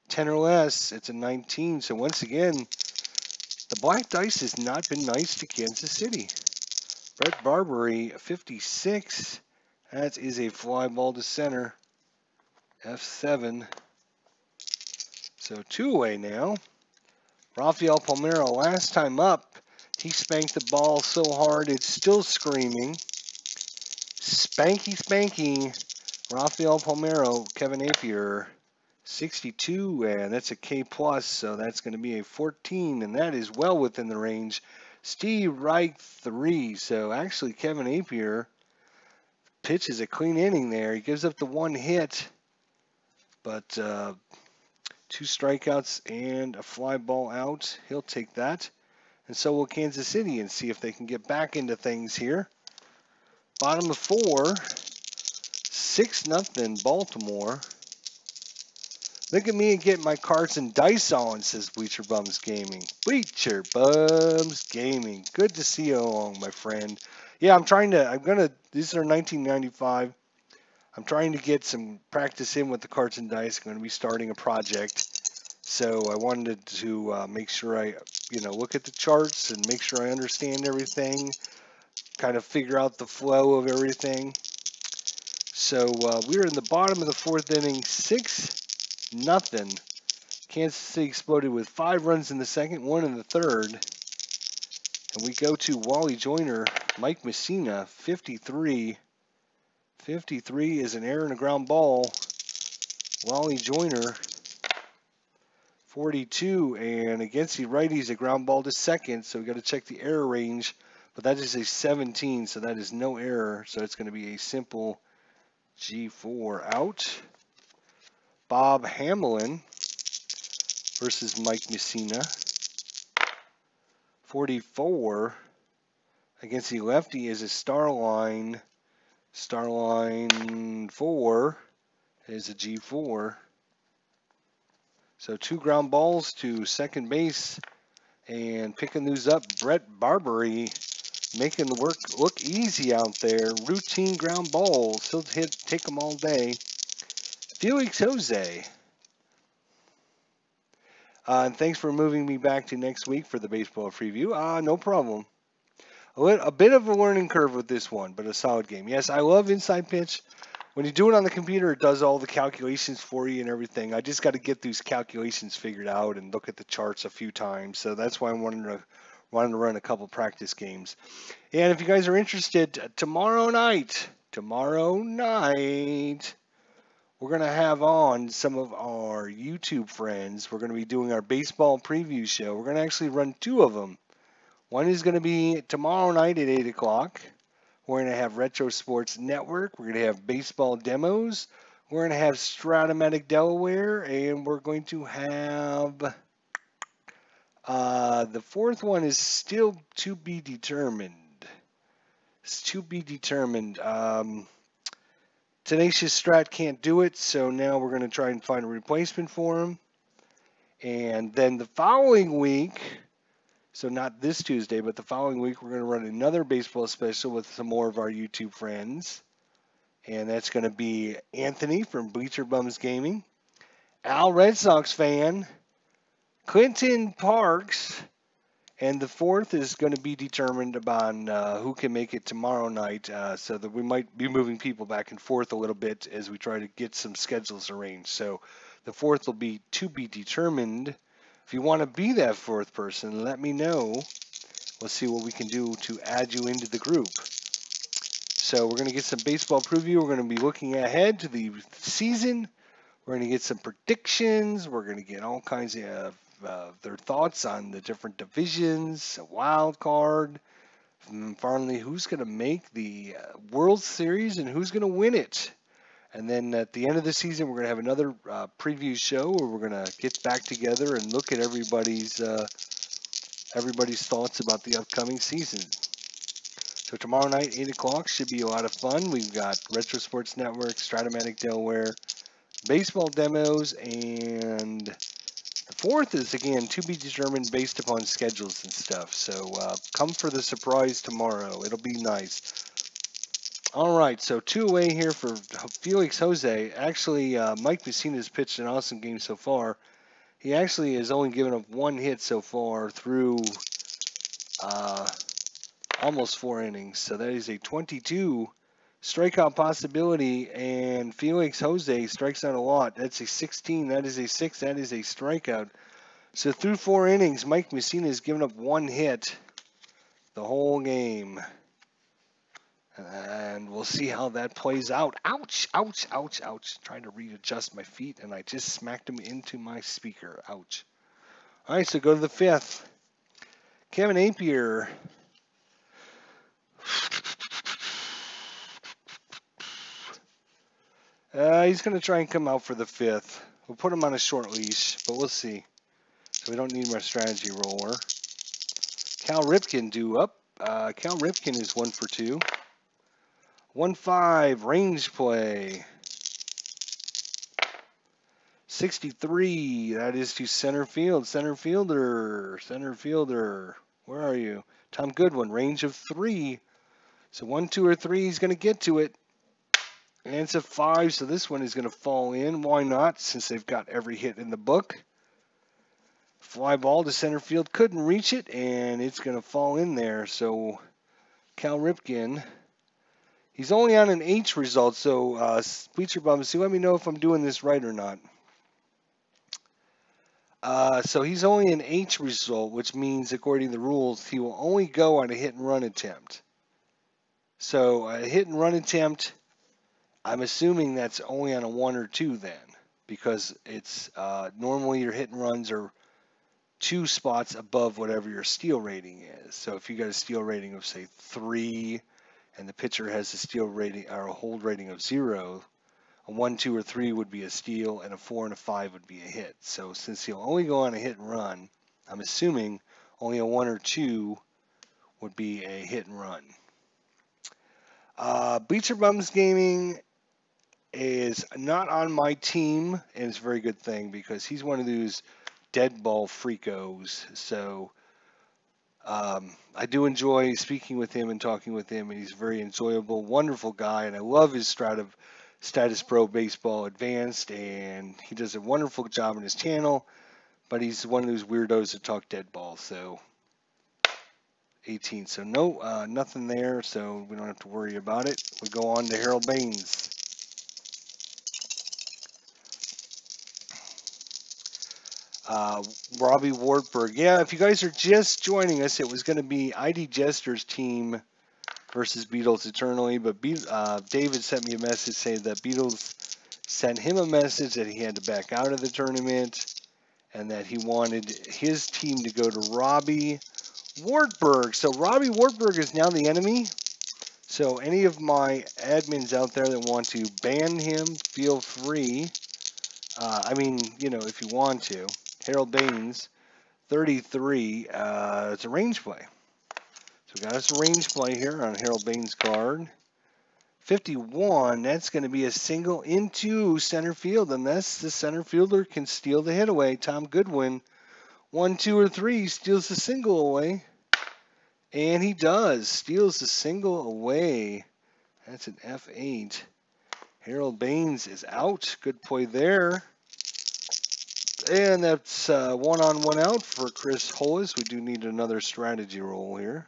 10 or less, it's a 19. So once again, the black dice has not been nice to Kansas City. Brett Barbary, 56. That is a fly ball to center. F7. So 2 away now. Rafael Palmeiro, last time up, he spanked the ball so hard it's still screaming. Spanky, spanky. Rafael Palmeiro, Kevin Appier, 62, and that's a K+, so that's going to be a 14, and that is well within the range. Steve Reich, 3, so actually Kevin Appier pitches a clean inning there. He gives up the 1 hit, but 2 strikeouts and a fly ball out. He'll take that. And so will Kansas City, and see if they can get back into things here. Bottom of 4, 6-0 Baltimore. Look at me and get my cards and dice on, says Bleacher Bums Gaming. Bleacher Bums Gaming. Good to see you along, my friend. Yeah, these are 1995. I'm trying to get some practice in with the cards and dice. I'm going to be starting a project. So I wanted to make sure I, look at the charts and make sure I understand everything. Kind of figure out the flow of everything. So we're in the bottom of the 4th inning, 6-0. Kansas City exploded with 5 runs in the 2nd, 1 in the 3rd. And we go to Wally Joyner, Mike Mussina, 53. 53 is an error and a ground ball. Wally Joyner, 42, and against the righties, a ground ball to second, so we got to check the error range. But that is a 17, so that is no error. So it's going to be a simple G4 out. Bob Hamlin versus Mike Mussina. 44 against the lefty is a star line. Star line 4 is a G4. So 2 ground balls to second base. And picking those up, Brett Barbary making the work look easy out there. Routine ground balls. He'll take them all day. Felix Jose. And thanks for moving me back to next week for the baseball preview. No problem. A bit of a learning curve with this one, but a solid game. Yes, I love Inside Pitch. When you do it on the computer, it does all the calculations for you and everything. I just got to get these calculations figured out and look at the charts a few times. So that's why I wanted to run a couple practice games. And if you guys are interested, tomorrow night, we're going to have on some of our YouTube friends. We're going to be doing our baseball preview show. We're going to actually run 2 of them. One is going to be tomorrow night at 8 o'clock. We're going to have Retro Sports Network. We're going to have baseball demos. We're going to have Stratomatic Delaware. And we're going to have... the 4th one is still to be determined. It's to be determined. Tenacious Strat can't do it, so now we're going to try and find a replacement for him. And then the following week, so not this Tuesday, but the following week, we're going to run another baseball special with some more of our YouTube friends. And that's going to be Anthony from Bleacher Bums Gaming, Al Red Sox fan, Clinton Parks, and the fourth is going to be determined upon who can make it tomorrow night, so that we might be moving people back and forth a little bit as we try to get some schedules arranged. So the fourth will be to be determined. If you want to be that fourth person, let me know. We'll see what we can do to add you into the group. So we're going to get some baseball preview. We're going to be looking ahead to the season. We're going to get some predictions. We're going to get all kinds of their thoughts on the different divisions, a wild card, and finally who's going to make the World Series and who's going to win it. And then at the end of the season, we're going to have another preview show where we're going to get back together and look at everybody's thoughts about the upcoming season. So tomorrow night, 8 o'clock, should be a lot of fun. We've got Retro Sports Network, Stratomatic Delaware, baseball demos, and the fourth is, again, to be determined based upon schedules and stuff. So come for the surprise tomorrow. It'll be nice. All right, so 2 away here for Felix Jose. Actually, Mike Mussina has pitched an awesome game so far. He actually has only given up 1 hit so far through almost 4 innings. So that is a 22 strikeout possibility, and Felix Jose strikes out a lot. That's a 16. That is a 6. That is a strikeout. So through 4 innings, Mike Mussina has given up 1 hit the whole game. And we'll see how that plays out. Ouch, ouch, ouch, ouch. Trying to readjust my feet, and I just smacked him into my speaker. Ouch. All right, so go to the 5th. Kevin Appier. He's going to try and come out for the 5th. We'll put him on a short leash, but we'll see. So we don't need my strategy roller. Cal Ripken due up. Cal Ripken is 1 for 2. 1-5 range play. 63. That is to center field. Center fielder. Center fielder. Where are you? Tom Goodwin. Range of 3. So 1, 2, or 3. He's going to get to it. And it's a 5, so this one is going to fall in. Why not, since they've got every hit in the book? Fly ball to center field. Couldn't reach it, and it's going to fall in there. So Cal Ripken, he's only on an H result, so Bleacher Bums, let me know if I'm doing this right or not. So he's only an H result, which means, according to the rules, he will only go on a hit-and-run attempt. So a hit-and-run attempt, I'm assuming that's only on a 1 or 2 then, because it's normally your hit and runs are 2 spots above whatever your steal rating is. So if you got a steal rating of, say, 3, and the pitcher has a steal rating or a hold rating of 0, a 1, 2, or 3 would be a steal, and a 4 and a 5 would be a hit. So since he'll only go on a hit and run, I'm assuming only a 1 or 2 would be a hit and run. Bleacher Bums Gaming is not on my team, and it's a very good thing because he's one of those dead ball freakos. So I do enjoy speaking with him and talking with him, and he's a very enjoyable, wonderful guy, and I love his Status Pro Baseball Advanced, and he does a wonderful job on his channel, but he's one of those weirdos that talk dead ball. So 18, so no, nothing there, so we don't have to worry about it. We go on to Harold Baines. Robbie Wartburg. Yeah, if you guys are just joining us, it was going to be ID Jester's team versus Beatles Eternally, but David sent me a message saying that Beatles sent him a message that he had to back out of the tournament and that he wanted his team to go to Robbie Wartburg. So Robbie Wartburg is now the enemy. So any of my admins out there that want to ban him, feel free. I mean, you know, if you want to. Harold Baines, 33. It's a range play. So we got us a range play here on Harold Baines' card. 51, that's going to be a single into center field, unless the center fielder can steal the hit away. Tom Goodwin, 1, 2, or 3, steals the single away. And he does, steals the single away. That's an F8. Harold Baines is out. Good play there. And that's 1 on 1 out for Chris Hollis. We do need another strategy roll here.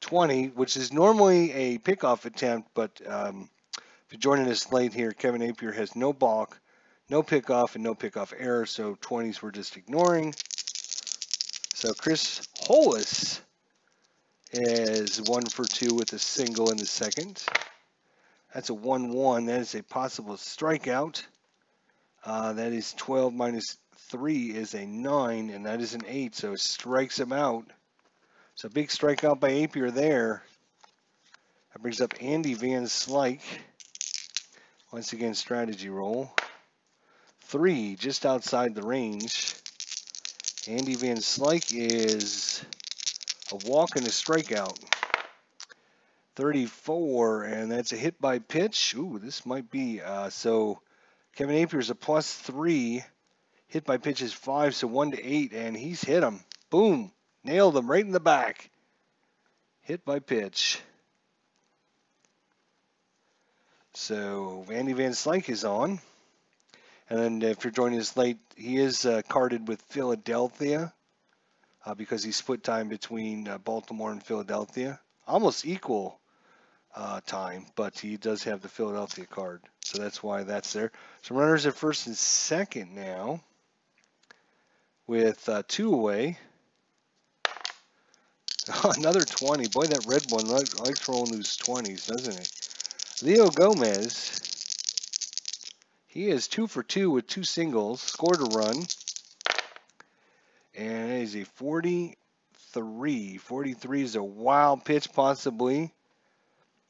20, which is normally a pickoff attempt, but if you're joining us late here, Kevin Appier has no balk, no pickoff, and no pickoff error, so 20s we're just ignoring. So Chris Hollis is 1 for 2 with a single in the second. That's a 1-1. That is a possible strikeout. That is 12 minus 3 is a 9, and that is an 8, so it strikes him out. So big strikeout by Appier there. That brings up Andy Van Slyke. Once again, strategy roll. 3, just outside the range. Andy Van Slyke is a walk and a strikeout. 34, and that's a hit by pitch. Ooh, this might be, so Kevin Appier is a +3. Hit by pitch is 5, so 1 to 8, and he's hit him. Boom, nailed him right in the back. Hit by pitch. So Andy Van Slyke is on. And then if you're joining us late, he is carded with Philadelphia because he split time between Baltimore and Philadelphia. Almost equal time, but he does have the Philadelphia card. So that's why that's there. So runners at first and second now with 2 away. Another 20. Boy, that red one likes rolling those 20s, doesn't it? Leo Gomez, he is 2 for 2 with 2 singles, scored a run, and it is a 43. 43 is a wild pitch, possibly.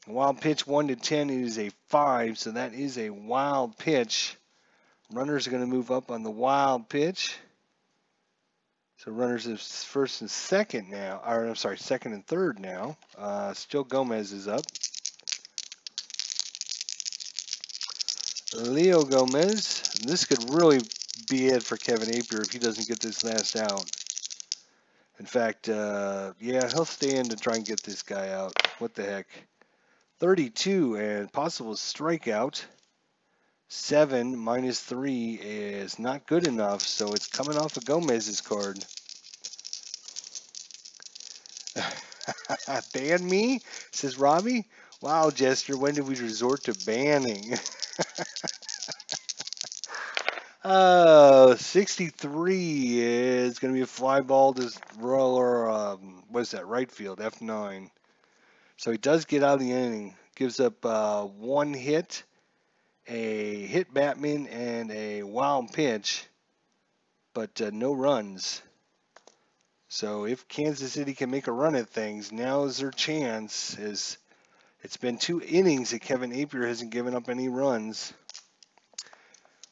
A wild pitch 1 to 10 is a 5, so that is a wild pitch. Runners are going to move up on the wild pitch. So runners is first and second now, or I'm sorry, second and third now. Still Gomez is up. Leo Gomez. This could really be it for Kevin Appier if he doesn't get this last out. In fact, yeah, he'll stay in to try and get this guy out. What the heck? 32 and possible strikeout. 7 minus 3 is not good enough, so it's coming off of Gomez's card. Ban me? Says Robbie. Wow, Jester, when did we resort to banning? 63 is going to be a fly ball to roller, what is that, right field, F9. So he does get out of the inning. Gives up 1 hit, a hit Batman, and a wild pitch, but no runs. So if Kansas City can make a run at things, now is their chance. It's been 2 innings that Kevin Appier hasn't given up any runs.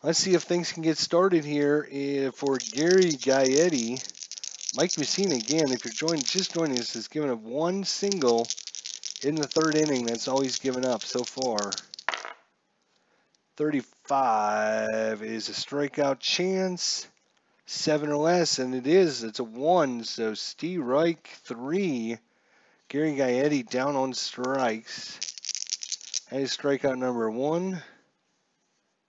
Let's see if things can get started here for Gary Gaetti. Mike Mussina, again, if you're just joining us, has given up 1 single in the 3rd inning. That's all he's given up so far. 35 is a strikeout chance. 7 or less, and it's a 1. So Steve Reich, 3. Gary Gaetti down on strikes. That is strikeout number 1.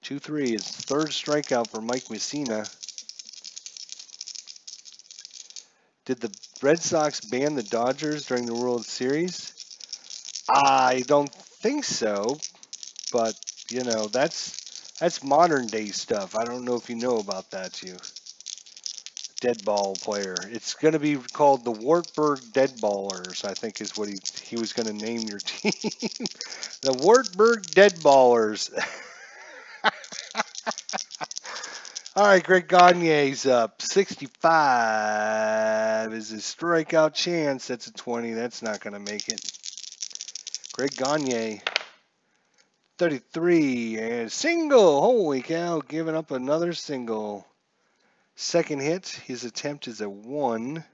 2, 3. It's 3rd strikeout for Mike Mussina. Did the Red Sox ban the Dodgers during the World Series? I don't think so, but you know that's modern day stuff. I don't know if you know about that, you dead ball player. It's going to be called the Wartburg Deadballers, I think is what he was going to name your team. The Wartburg Deadballers. All right, Greg Gagne's up. 65 is his strikeout chance. That's a 20. That's not going to make it. Greg Gagne, 33, and single. Holy cow, giving up another single. Second hit, his attempt is a 1.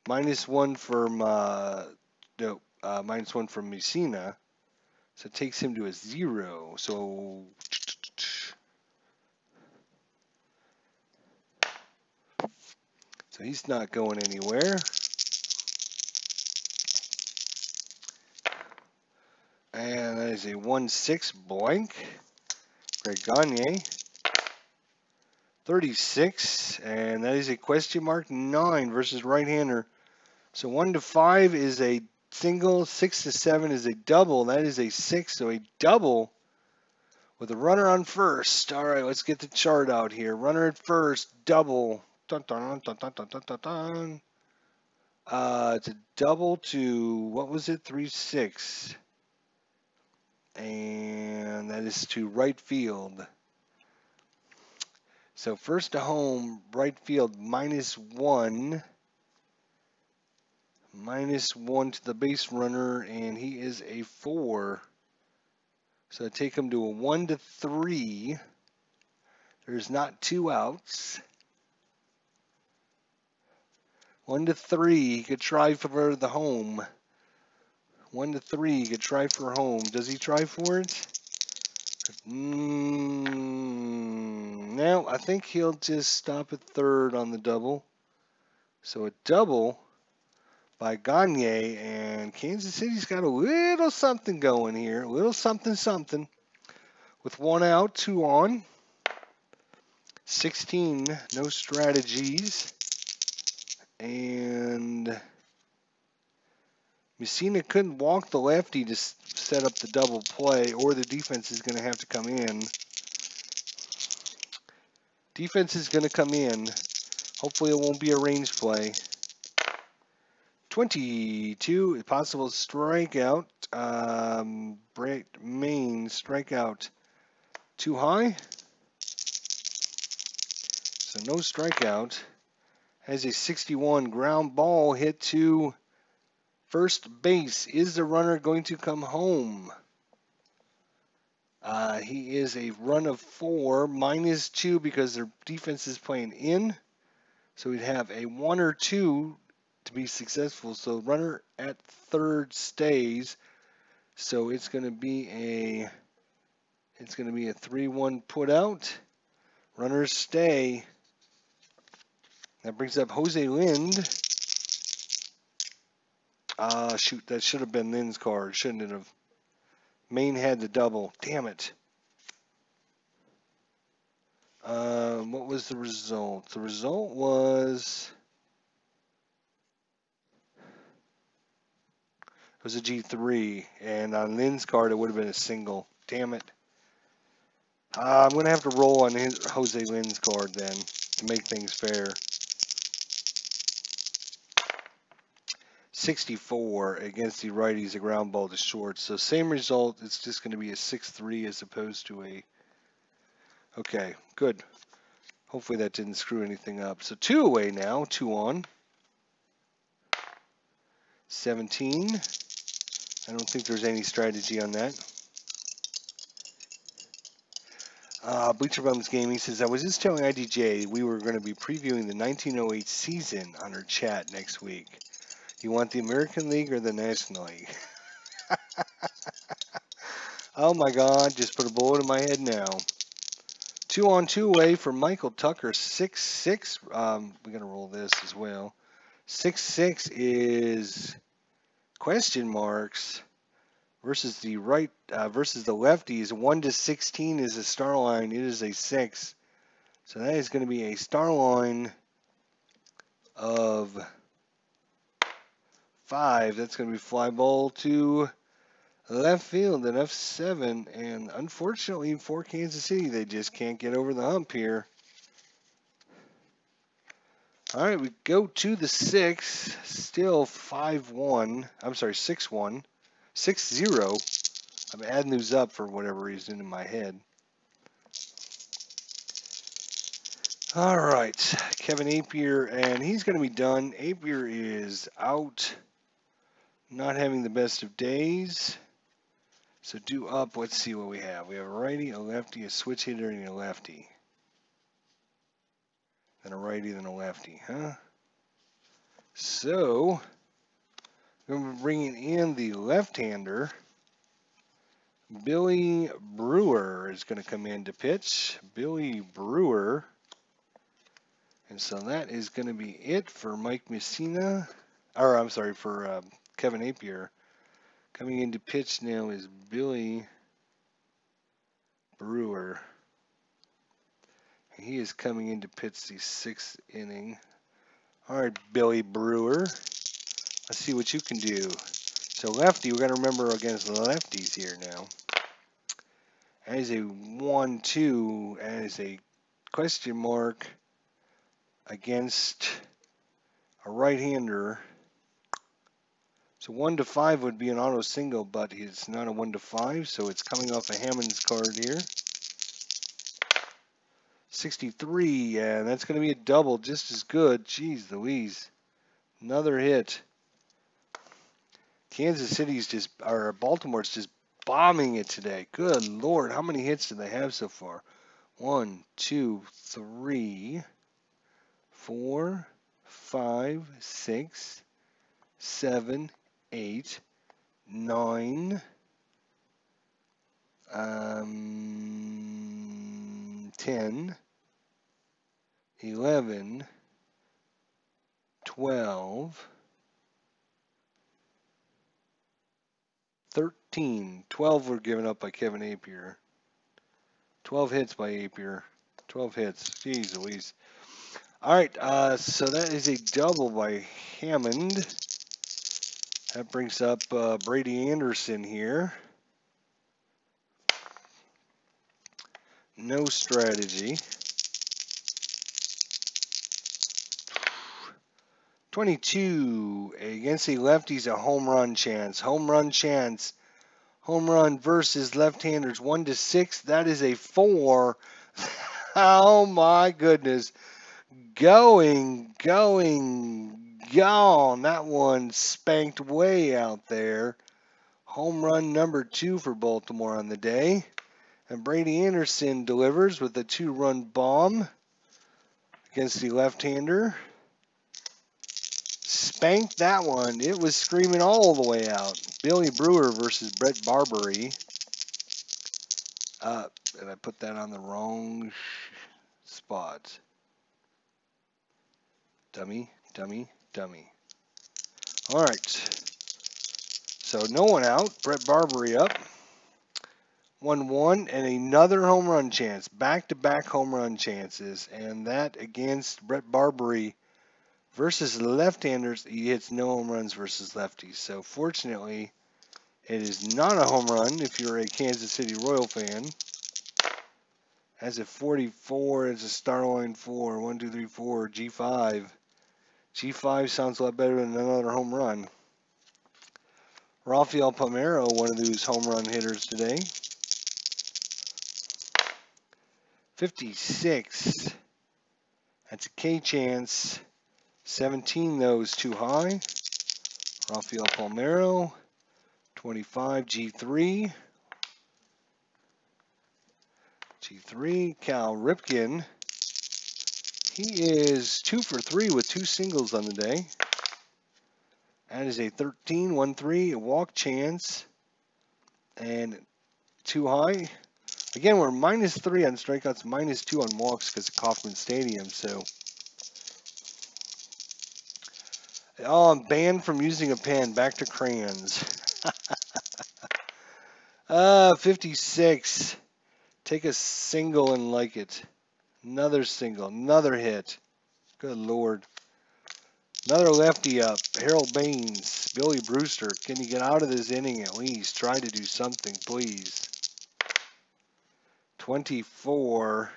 -1 from -1 from Mussina. So it takes him to a 0. So he's not going anywhere. And that is a 1-6 blank. Greg Gagne. 36. And that is a question mark 9 versus right-hander. So 1 to 5 is a single. 6 to 7 is a double. That is a 6. So a double with a runner on first. All right, let's get the chart out here. Runner at first. Double. Dun, dun, dun, dun, dun, dun, dun, dun. It's a double to, what was it? 3-6. And that is to right field. So first to home, right field -1. -1 to the base runner, and he is a 4. So I take him to a 1 to 3. There's not 2 outs. 1 to 3. He could try for the home. 1 to 3. He could try for home. Does he try for it? No, I think he'll just stop at third on the double. So a double by Gagne, and Kansas City's got a little something going here. A little something. With 1 out, 2 on. 16, no strategies. And Mussina couldn't walk the lefty to set up the double play, or the defense is going to have to come in. Defense is going to come in. Hopefully it won't be a range play. 22, possible strikeout. Brett Main strikeout. Too high. So no strikeout. Has a 61 ground ball hit to first base. Is the runner going to come home? He is a run of 4, -2 because their defense is playing in. So we'd have a 1 or 2 to be successful. So runner at third stays. So it's going to be a 3-1 put out. Runners stay. That brings up Jose Lind. Shoot, that should have been Lind's card, shouldn't it have? Maine had the double. Damn it. What was the result? The result was... It was a G3, and on Lynn's card, it would have been a single. Damn it. I'm going to have to roll on Jose Lynn's card then to make things fair. 64 against the righties, a ground ball to short. So same result. It's just going to be a 6-3 as opposed to a... Okay, good. Hopefully that didn't screw anything up. So 2 away now, 2 on. 17. I don't think there's any strategy on that. Bleacher Bums Gaming says, I was just telling IDJ we were going to be previewing the 1908 season on our chat next week. You want the American League or the National League? Oh my God, just put a bullet in my head now. 2 on, 2 away for Michael Tucker, 6-6. We're going to roll this as well. 6-6 is question marks versus the right versus the lefties. 1 to 16 is a star line. It is a 6. So that is going to be a star line of 5. That's going to be fly ball to left field at F7. And unfortunately for Kansas City, they just can't get over the hump here. All right, we go to the 6. Still 5-1. I'm sorry, 6-1. 6-0. I'm adding those up for whatever reason in my head. All right, Kevin Appier, and he's going to be done. Appier is out, not having the best of days. So due up, let's see what we have. We have a righty, a lefty, a switch hitter, and a lefty. Then a righty, then a lefty, huh? So We're bringing in the left-hander. Billy Brewer is going to come in to pitch. Billy Brewer. And so that is going to be it for Mike Mussina. Or, I'm sorry, for Kevin Appier. Coming in to pitch now is Billy Brewer. He is coming in to pitch the 6th inning. All right, Billy Brewer. Let's see what you can do. So lefty, we're going to remember against the lefties here now. As a 1-2, as a question mark against a right-hander. So 1-5 would be an auto single, but it's not a 1-5, so it's coming off a Hammond's card here. 63, and that's going to be a double, just as good. Jeez Louise. Another hit. Kansas City's just, or Baltimore's just bombing it today. Good Lord, how many hits do they have so far? 1, 2, 3, 4, 5, 6, 7, 8, 9, 10, 11, 12, 13. 12 were given up by Kevin Appier. 12 hits by Appier. 12 hits. Jeez Louise. All right, so that is a double by Hammond. That brings up Brady Anderson here. No strategy. 22 against the lefties, a home run chance. Home run chance. Home run versus left-handers 1-6. That is a 4. Oh my goodness. Going, gone. That one spanked way out there. Home run number 2 for Baltimore on the day. And Brady Anderson delivers with a 2-run bomb against the left-hander. Spanked that one. It was screaming all the way out. Billy Brewer versus Brett Barbary. Did I put that on the wrong spot? Dummy, dummy, dummy. All right. So no one out. Brett Barbary up. 1-1 and another home run chance. Back-to-back home run chances. And that against Brett Barbary versus the left-handers. He hits no home runs versus lefties. So fortunately, it is not a home run if you're a Kansas City Royal fan. As at 44, it's a star line 4. 1, 2, 3, 4. G5. G5 sounds a lot better than another home run. Rafael Palmeiro, one of those home run hitters today. 56. That's a K chance. 17, though, is too high. Rafael Palmeiro. 25, G3. G3, Cal Ripken. He is 2 for 3 with 2 singles on the day. That is a 13, 1-3, a walk chance. And too high. Again, we're -3 on strikeouts, -2 on walks because of Kauffman Stadium. So, oh, I'm banned from using a pen. Back to crayons. 56. Take a single and like it. Another single, another hit. Good Lord. Another lefty up. Harold Baines, Billy Brewster. Can you get out of this inning at least? Try to do something, please. 24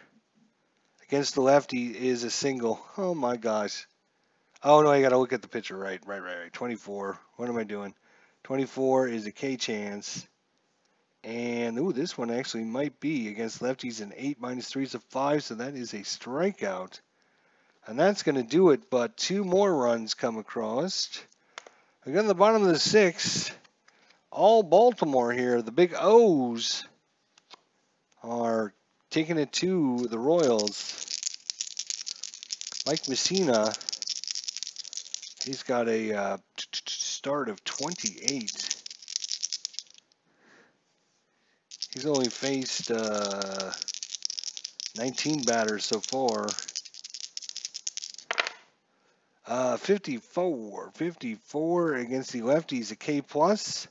against the lefty is a single. Oh my gosh. Oh no, I gotta look at the pitcher. Right. 24. What am I doing? 24 is a K chance. And ooh, this one actually might be against lefties an 8 -3 is a 5, so that is a strikeout. And that's going to do it, but 2 more runs come across. We got to the bottom of the 6th. All Baltimore here. The big O's are taking it to the Royals. Mike Mussina, he's got a start of 28. He's only faced 19 batters so far. 54 against the lefties, a K plus.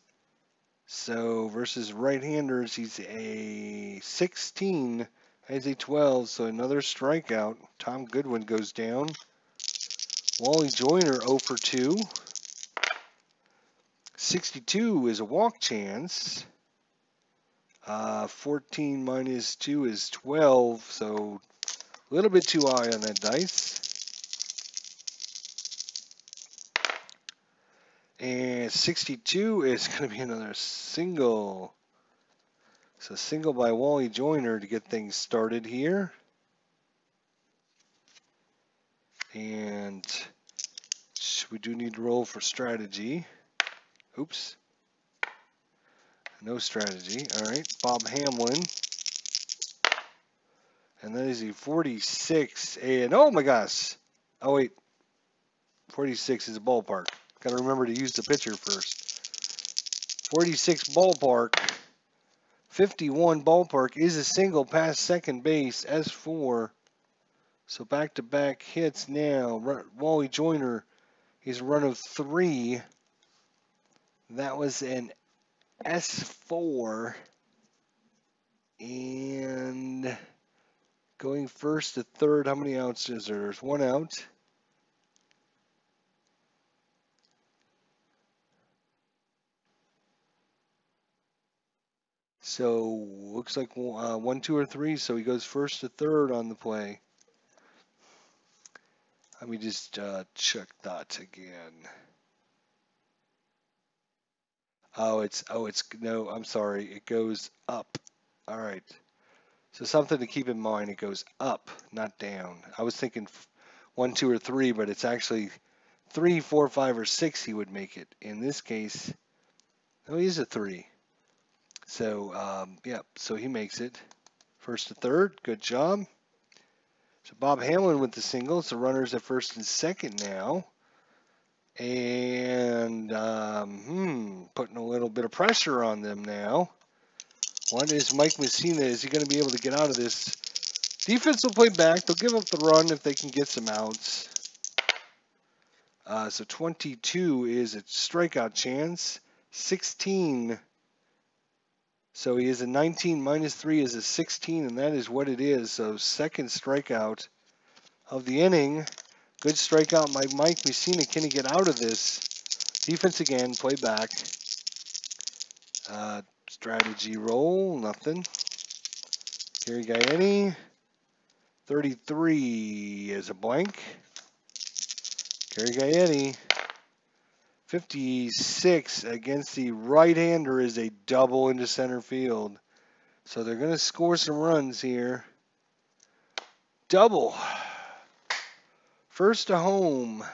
So versus right-handers, he's a 16, has a 12, so another strikeout. Tom Goodwin goes down. Wally Joyner 0 for 2. 62 is a walk chance. 14 minus 2 is 12, so a little bit too high on that dice. And 62 is going to be another single. So single by Wally Joyner to get things started here. And we do need to roll for strategy. Oops. No strategy. All right. Bob Hamlin. And that is a 46. And oh my gosh. Oh wait. 46 is a ballpark. Got to remember to use the pitcher first. 46 ballpark. 51 ballpark is a single past second base. S4. So back-to-back hits now. Wally Joyner, he's a run of 3. That was an S4. And going first to third, how many outs is there? There's 1 out. So looks like 1, 2, or 3. So he goes first to third on the play. Let me just check that again. No, I'm sorry. It goes up. All right. So something to keep in mind. It goes up, not down. I was thinking 1, 2, or 3, but it's actually 3, 4, 5, or 6. He would make it. In this case, oh, he's a 3. So yeah. So he makes it. First to third. Good job. So Bob Hamlin with the single. So runners at first and second now. And putting a little bit of pressure on them now. What is Mike Mussina? Is he going to be able to get out of this? Defense will play back. They'll give up the run if they can get some outs. So 22 is a strikeout chance. 16. So he is a 19 minus 3 is a 16, and that is what it is. So second strikeout of the inning. Good strikeout by Mike Mussina. Can he get out of this? Defense again, play back. Strategy roll, nothing. Gary Gaetti, 33 is a blank. Gary Gaetti, 56 against the right-hander is a double into center field. So they're going to score some runs here. Double. First to home.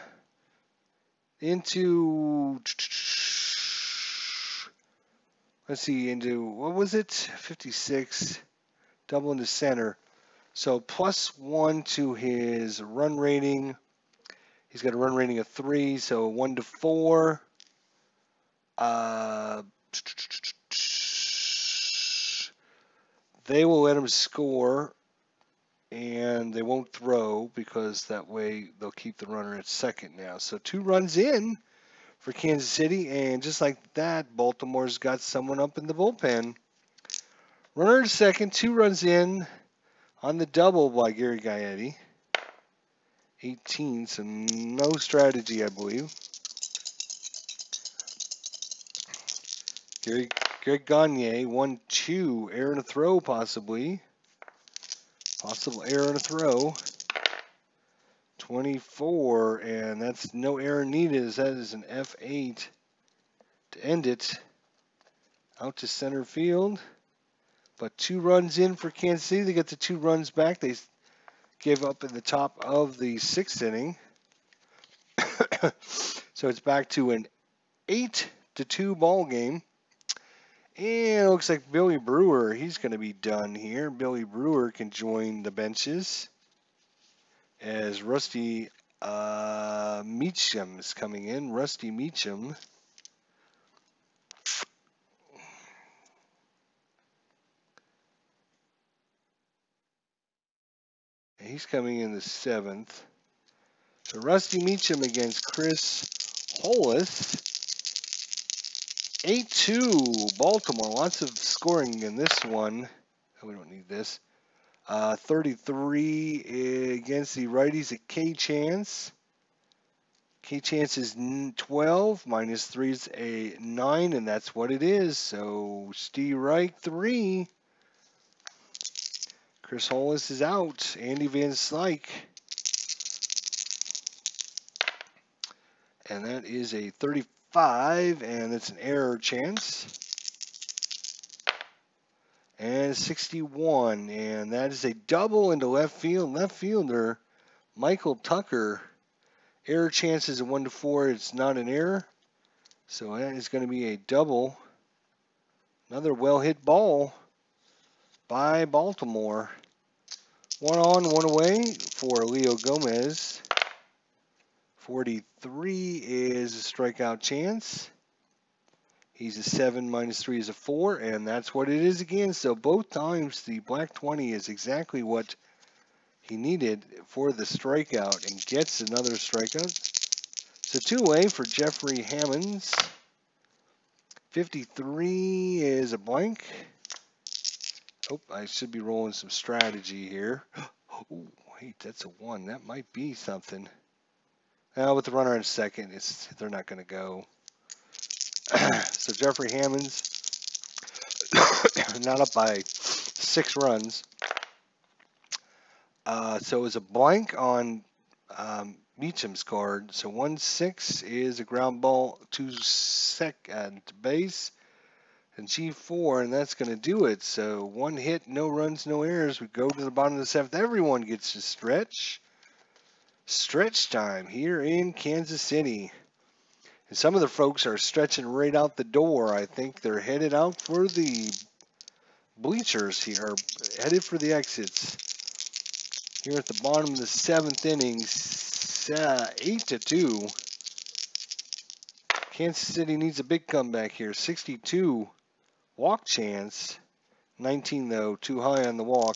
Into, let's see, into, what was it? 56. Double into center. So +1 to his run rating. He's got a run rating of 3, so 1 to 4. They will let him score, and they won't throw because that way they'll keep the runner at second now. So 2 runs in for Kansas City, and just like that, Baltimore's got someone up in the bullpen. Runner at second, 2 runs in on the double by Gary Gaetti. 18, so no strategy, I believe. Greg Gagne, 1-2, error and a throw possibly. Possible error and a throw. 24, and that's no error needed. That is an F8 to end it. Out to center field. But 2 runs in for Kansas City. They get the 2 runs back. They gave up in the top of the 6th inning. So it's back to an 8-2 ball game. And it looks like Billy Brewer, he's going to be done here. Billy Brewer can join the benches as Rusty Meacham is coming in. Rusty Meacham. He's coming in the 7th. So Rusty Meacham against Chris Hollis. 8-2 Baltimore. Lots of scoring in this one. Oh, we don't need this. 33 against the righties at K-Chance. K-Chance is 12. Minus 3 is a 9, and that's what it is. So Steve Reich 3. Chris Hollis is out. Andy Van Slyke. And that is a 35, and it's an error chance. And 61, and that is a double into left field. Left fielder Michael Tucker. Error chance is a 1-4. It's not an error. So that is going to be a double. Another well-hit ball by Baltimore. 1 on, 1 away for Leo Gomez. 43 is a strikeout chance. He's a 7, minus 3 is a 4, and that's what it is again. So both times the black 20 is exactly what he needed for the strikeout and gets another strikeout. So 2-away for Jeffrey Hammonds. 53 is a blank. Oh, I should be rolling some strategy here. Oh, wait, that's a 1. That might be something. Now with the runner in second, they're not going to go. So Jeffrey Hammonds not up by 6 runs. So it was a blank on Meacham's card. So 1-6 is a ground ball to second base. And G4, and that's going to do it. So 1 hit, no runs, no errors. We go to the bottom of the 7th. Everyone gets to stretch. Stretch time here in Kansas City. And some of the folks are stretching right out the door. I think they're headed out for the bleachers here, headed for the exits. Here at the bottom of the 7th inning, 8-2. Kansas City needs a big comeback here. 62 walk chance. 19 though, too high on the walk.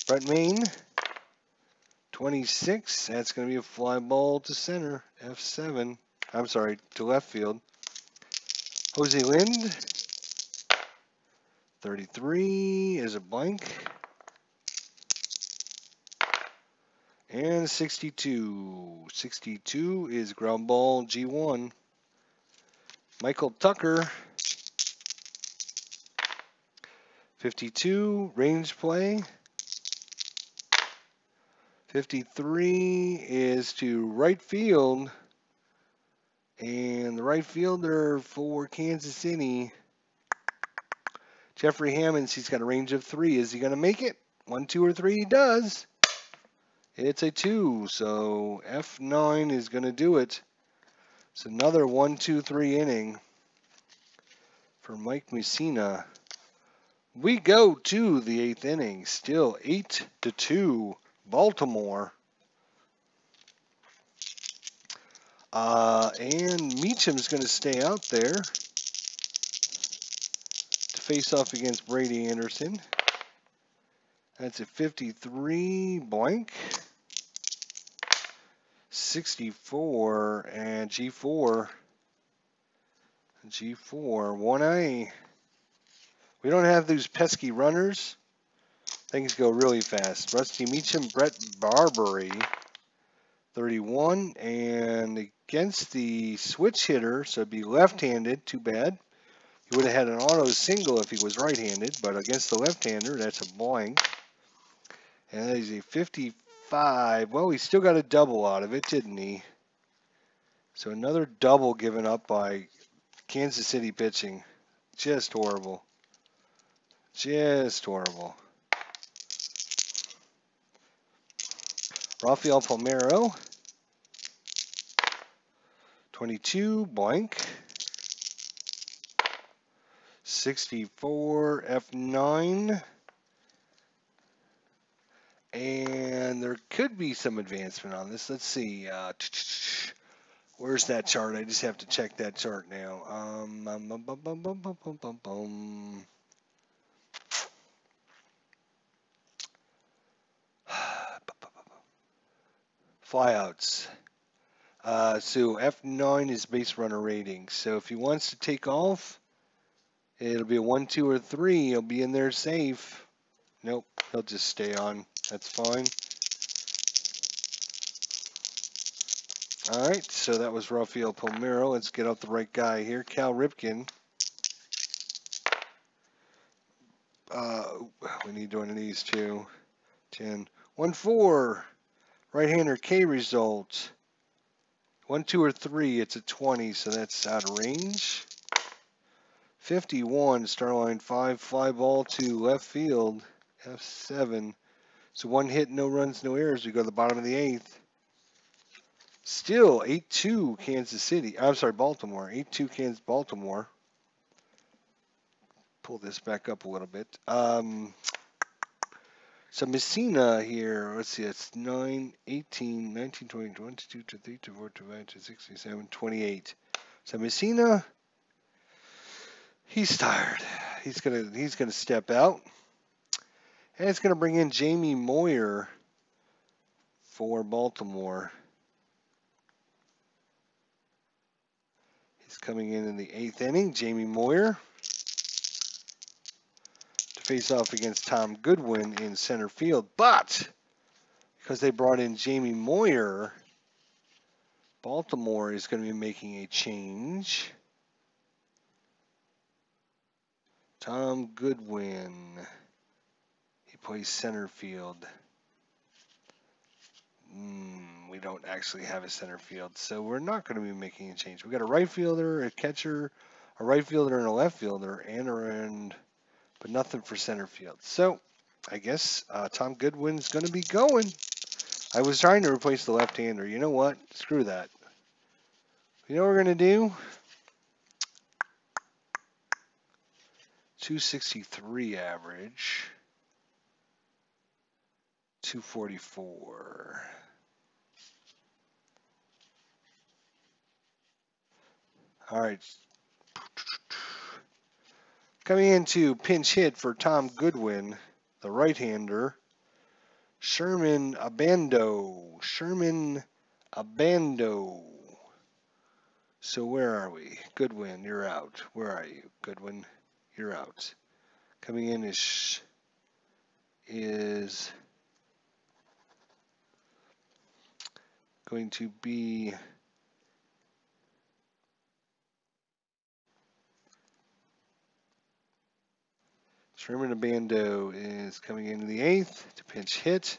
Brett Main, 26. That's going to be a fly ball to center. F7. I'm sorry, to left field. Jose Lind, 33 is a blank. And 62. 62 is ground ball G1. Michael Tucker, 52, range play. 53 is to right field. And the right fielder for Kansas City, Jeffrey Hammonds, he's got a range of 3. Is he going to make it? 1, 2, or 3? He does. It's a 2, so F9 is going to do it. It's another 1, 2, 3 inning for Mike Mussina. We go to the 8th inning, still 8-2 Baltimore. And Meacham's going to stay out there to face off against Brady Anderson. That's a 53 blank. 64 and G4. G4, 1A. We don't have those pesky runners. Things go really fast. Rusty Meacham, Brett Barbary, 31. And against the switch hitter, so it'd be left-handed, too bad. He would have had an auto single if he was right-handed, but against the left-hander, that's a blank. And that is a 55. Well, he still got a double out of it, didn't he? So another double given up by Kansas City pitching. Just horrible. Just horrible. Rafael Palmeiro, 22, blank. 64, F9. And there could be some advancement on this. Let's see. Where's that chart? I just have to check that chart now. flyouts. So F9 is base runner rating. So if he wants to take off, it'll be a 1, 2, or 3. He'll be in there safe. Nope, he'll just stay on. That's fine. All right, so that was Rafael Palmeiro. Let's get out the right guy here. Cal Ripken. We need one of these too. 10. 1, 4. Right-hander K result. 1, 2, or 3. It's a 20, so that's out of range. 51. Starline 5. Fly ball to left field. F7. So 1 hit, no runs, no errors. We go to the bottom of the 8th. Still 8-2 Kansas City. I'm sorry, Baltimore. 8-2 Kansas Baltimore. Pull this back up a little bit. So Mussina here, let's see, it's 9, 18, 19, 20, 22, 23, 24, 25, 26, 27, 28. So Mussina, he's tired. He's gonna step out. And it's gonna bring in Jamie Moyer for Baltimore. He's coming in the 8th inning. Jamie Moyer to face off against Tom Goodwin in center field. But because they brought in Jamie Moyer, Baltimore is going to be making a change. Tom Goodwin. He plays center field. We don't actually have a center field, so we're not going to be making a change. We got a right fielder, a catcher, a right fielder, and a left fielder, but nothing for center field. So I guess Tom Goodwin's going to be going. I was trying to replace the left-hander. You know what? Screw that. You know what we're going to do? 263 average. 244. All right. Coming into pinch hit for Tom Goodwin, the right-hander, Sherman Abando. So where are we? Goodwin, you're out. Where are you? Goodwin, you're out. Coming in is going to be Sherman Abando is coming into the 8th to pinch hit.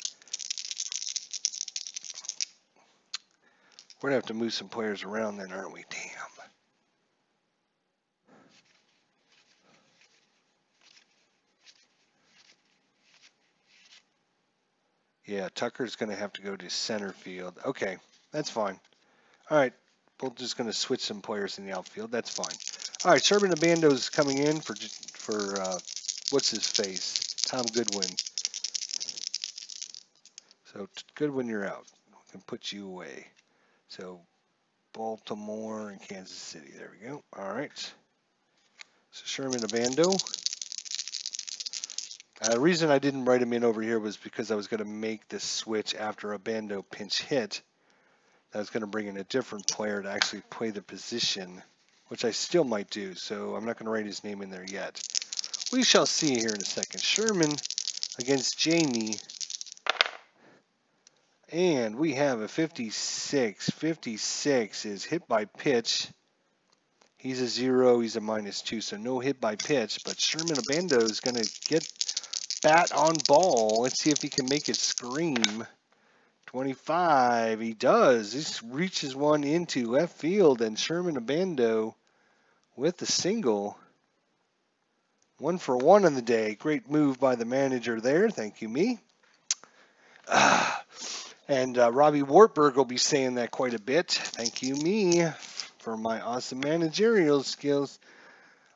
We're going to have to move some players around then, aren't we? Damn. Yeah, Tucker's going to have to go to center field. Okay, that's fine. All right, we're just going to switch some players in the outfield. That's fine. All right, Sherman Abando's coming in for what's his face? Tom Goodwin. So Goodwin, you're out. We can put you away. So Baltimore and Kansas City. There we go. All right. So Sherman Abando. The reason I didn't write him in over here was because I was going to make this switch after Abando pinch hit. I was going to bring in a different player to actually play the position, which I still might do. So I'm not going to write his name in there yet. We shall see here in a second. Sherman against Jamie. And we have a 56. 56 is hit by pitch. He's a 0. He's a -2. So no hit by pitch. But Sherman Abando is going to get bat on ball. Let's see if he can make it scream. 25. He does. He reaches one into left field. And Sherman Abando with the single. 1 for 1 on the day. Great move by the manager there. Thank you, me. And Robbie Wartburg will be saying that quite a bit. Thank you, me, for my awesome managerial skills.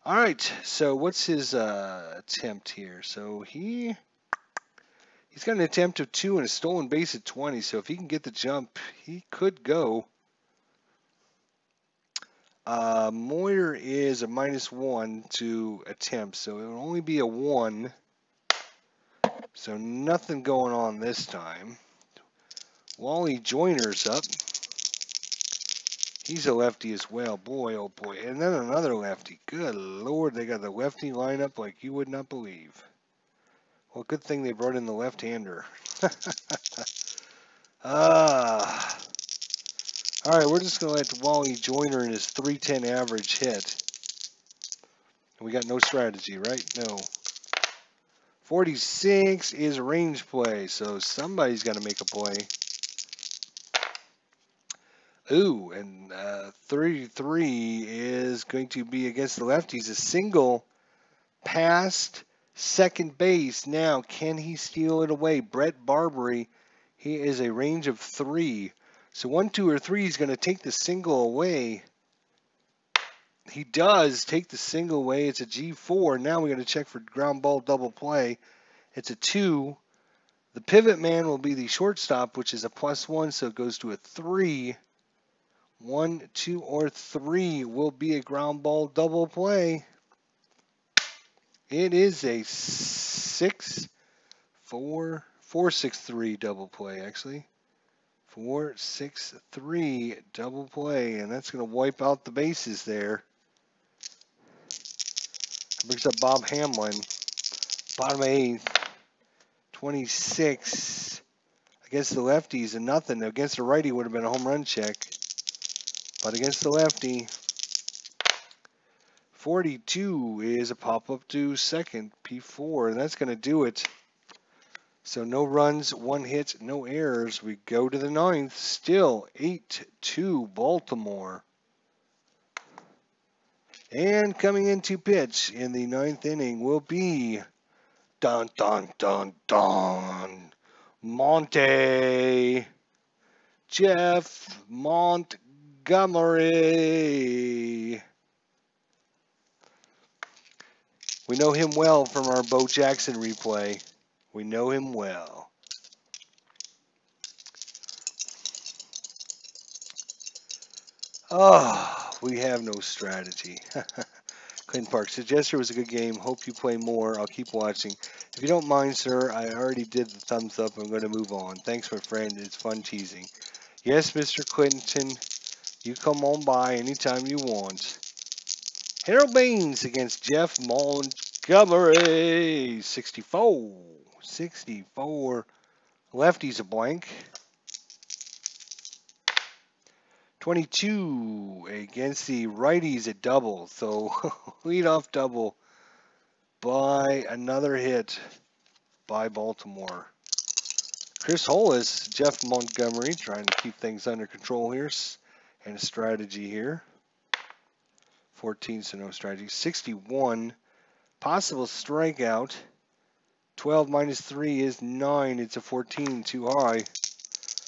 All right, so what's his attempt here? So he's got an attempt of 2 and a stolen base at 20. So if he can get the jump, he could go. Moyer is a -1 to attempt, so it will only be a 1. So nothing going on this time. Wally Joyner's up. He's a lefty as well. Boy, oh boy. And then another lefty. Good Lord, they got the lefty lineup like you would not believe. Well, good thing they brought in the left-hander. All right, we're just going to let Wally Joyner in his 310 average hit. We got no strategy, right? No. 46 is a range play, so somebody's got to make a play. Ooh, and 33 is going to be against the lefties. A single past second base. Now, can he steal it away? Brett Barbary, he is a range of 3. So 1, 2, or 3 is going to take the single away. He does take the single away. It's a G4. Now we're going to check for ground ball double play. It's a 2. The pivot man will be the shortstop, which is a +1, so it goes to a 3. 1, 2, or 3 will be a ground ball double play. It is a 4-6-3 double play, actually. 4-6-3 double play, and that's going to wipe out the bases there. Brings up Bob Hamlin. Bottom 8th. 26 against the lefties and nothing. Against the righty would have been a home run check. But against the lefty, 42 is a pop-up to second, P4, and that's going to do it. So no runs, 1 hit, no errors. We go to the 9th, still 8-2 Baltimore. And coming in to pitch in the 9th inning will be dun dun dun dun Jeff Montgomery. We know him well from our Bo Jackson replay. We know him well. Oh, we have no strategy. Clinton Park says, yesterday was a good game. Hope you play more. I'll keep watching. If you don't mind, sir, I already did the thumbs up. I'm going to move on. Thanks, my friend. It's fun teasing. Yes, Mr. Clinton, you come on by anytime you want. Harold Baines against Jeff Montgomery. 64. 64. Lefty's a blank. 22 against the righties at double. So leadoff double by another hit by Baltimore. Chris Hollis, Jeff Montgomery, trying to keep things under control here. And a strategy here. 14, so no strategy. 61, possible strikeout. 12 minus 3 is 9. It's a 14, too high.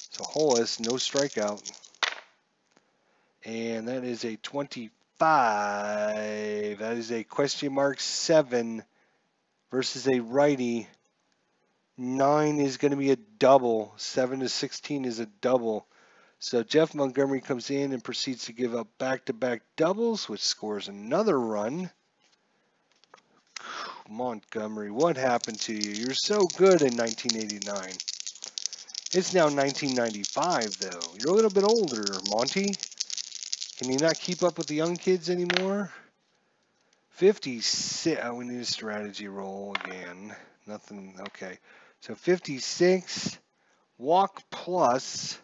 So Hollis, no strikeout. And that is a 25. That is a question mark 7 versus a righty. 9 is going to be a double. 7 to 16 is a double. So Jeff Montgomery comes in and proceeds to give up back-to-back doubles, which scores another run. Montgomery, what happened to you? You're so good in 1989. It's now 1995, though. You're a little bit older, Monty. Can you not keep up with the young kids anymore? 56. Oh, we need a strategy roll again. Nothing. Okay. So 56. Walk plus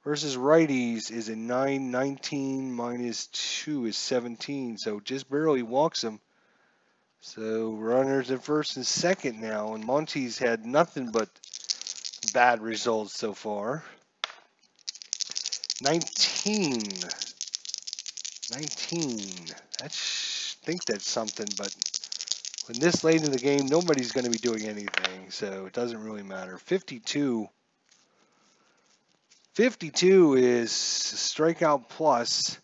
versus righties is a 9. 19 minus 2 is 17. So just barely walks them. So runners at first and second now. And Monty's had nothing but bad results so far. 19. 19. I think that's something, but when this late in the game, nobody's going to be doing anything, so it doesn't really matter. 52. 52 is strikeout plus.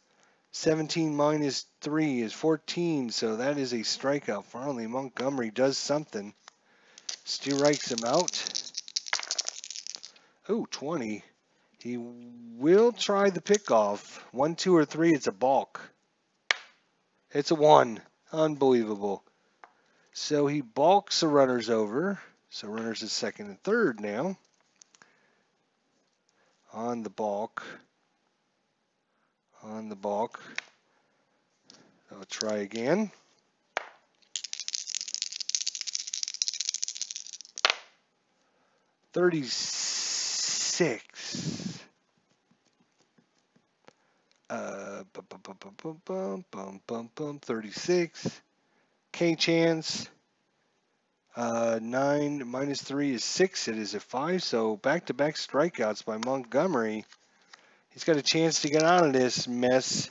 17 minus 3 is 14, so that is a strikeout. Finally, Montgomery does something. Strikes him out. Oh, 20. He will try the pickoff. 1, 2, or 3, it's a balk. It's a 1. Unbelievable. So he balks the runners over. So runners at second and third now. on the balk. On the balk. I'll try again. $36. Bum, 36. K chance. 9 minus 3 is 6. It is a 5. So back-to-back strikeouts by Montgomery. He's got a chance to get out of this mess.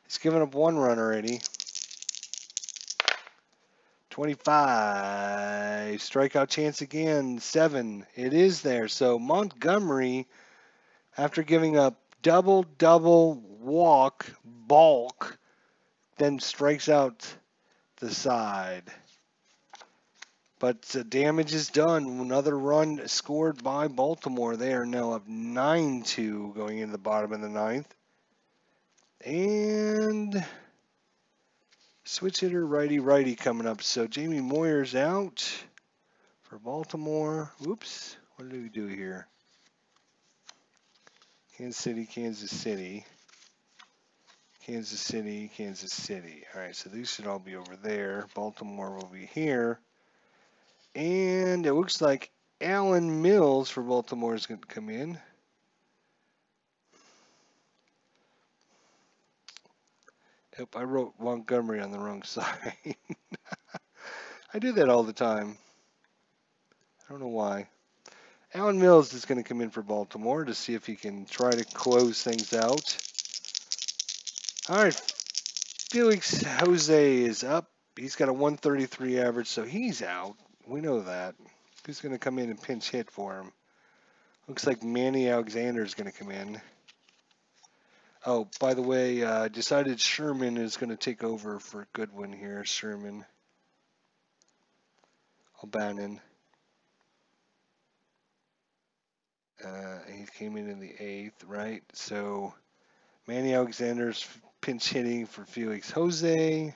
He's given up 1 run already. 25. Strikeout chance again. 7. It is there. So Montgomery, after giving up double, walk, balk, then strikes out the side. But damage is done. Another run scored by Baltimore. They are now up 9-2 going into the bottom of the 9th. And switch hitter righty coming up. So Jamie Moyer's out for Baltimore. Oops. What did we do here? Kansas City. Kansas City. All right, so these should all be over there. Baltimore will be here. And it looks like Alan Mills for Baltimore is going to come in. Yep, I wrote Montgomery on the wrong side. I do that all the time. I don't know why. Alan Mills is going to come in for Baltimore to see if he can try to close things out. All right, Felix Jose is up. He's got a 133 average, so he's out. We know that. Who's going to come in and pinch hit for him? Looks like Manny Alexander is going to come in. Oh, by the way, decided Sherman is going to take over for Goodwin here. Sherman. O'Bannon. He came in the 8th, right? So Manny Alexander's pinch hitting for Felix Jose.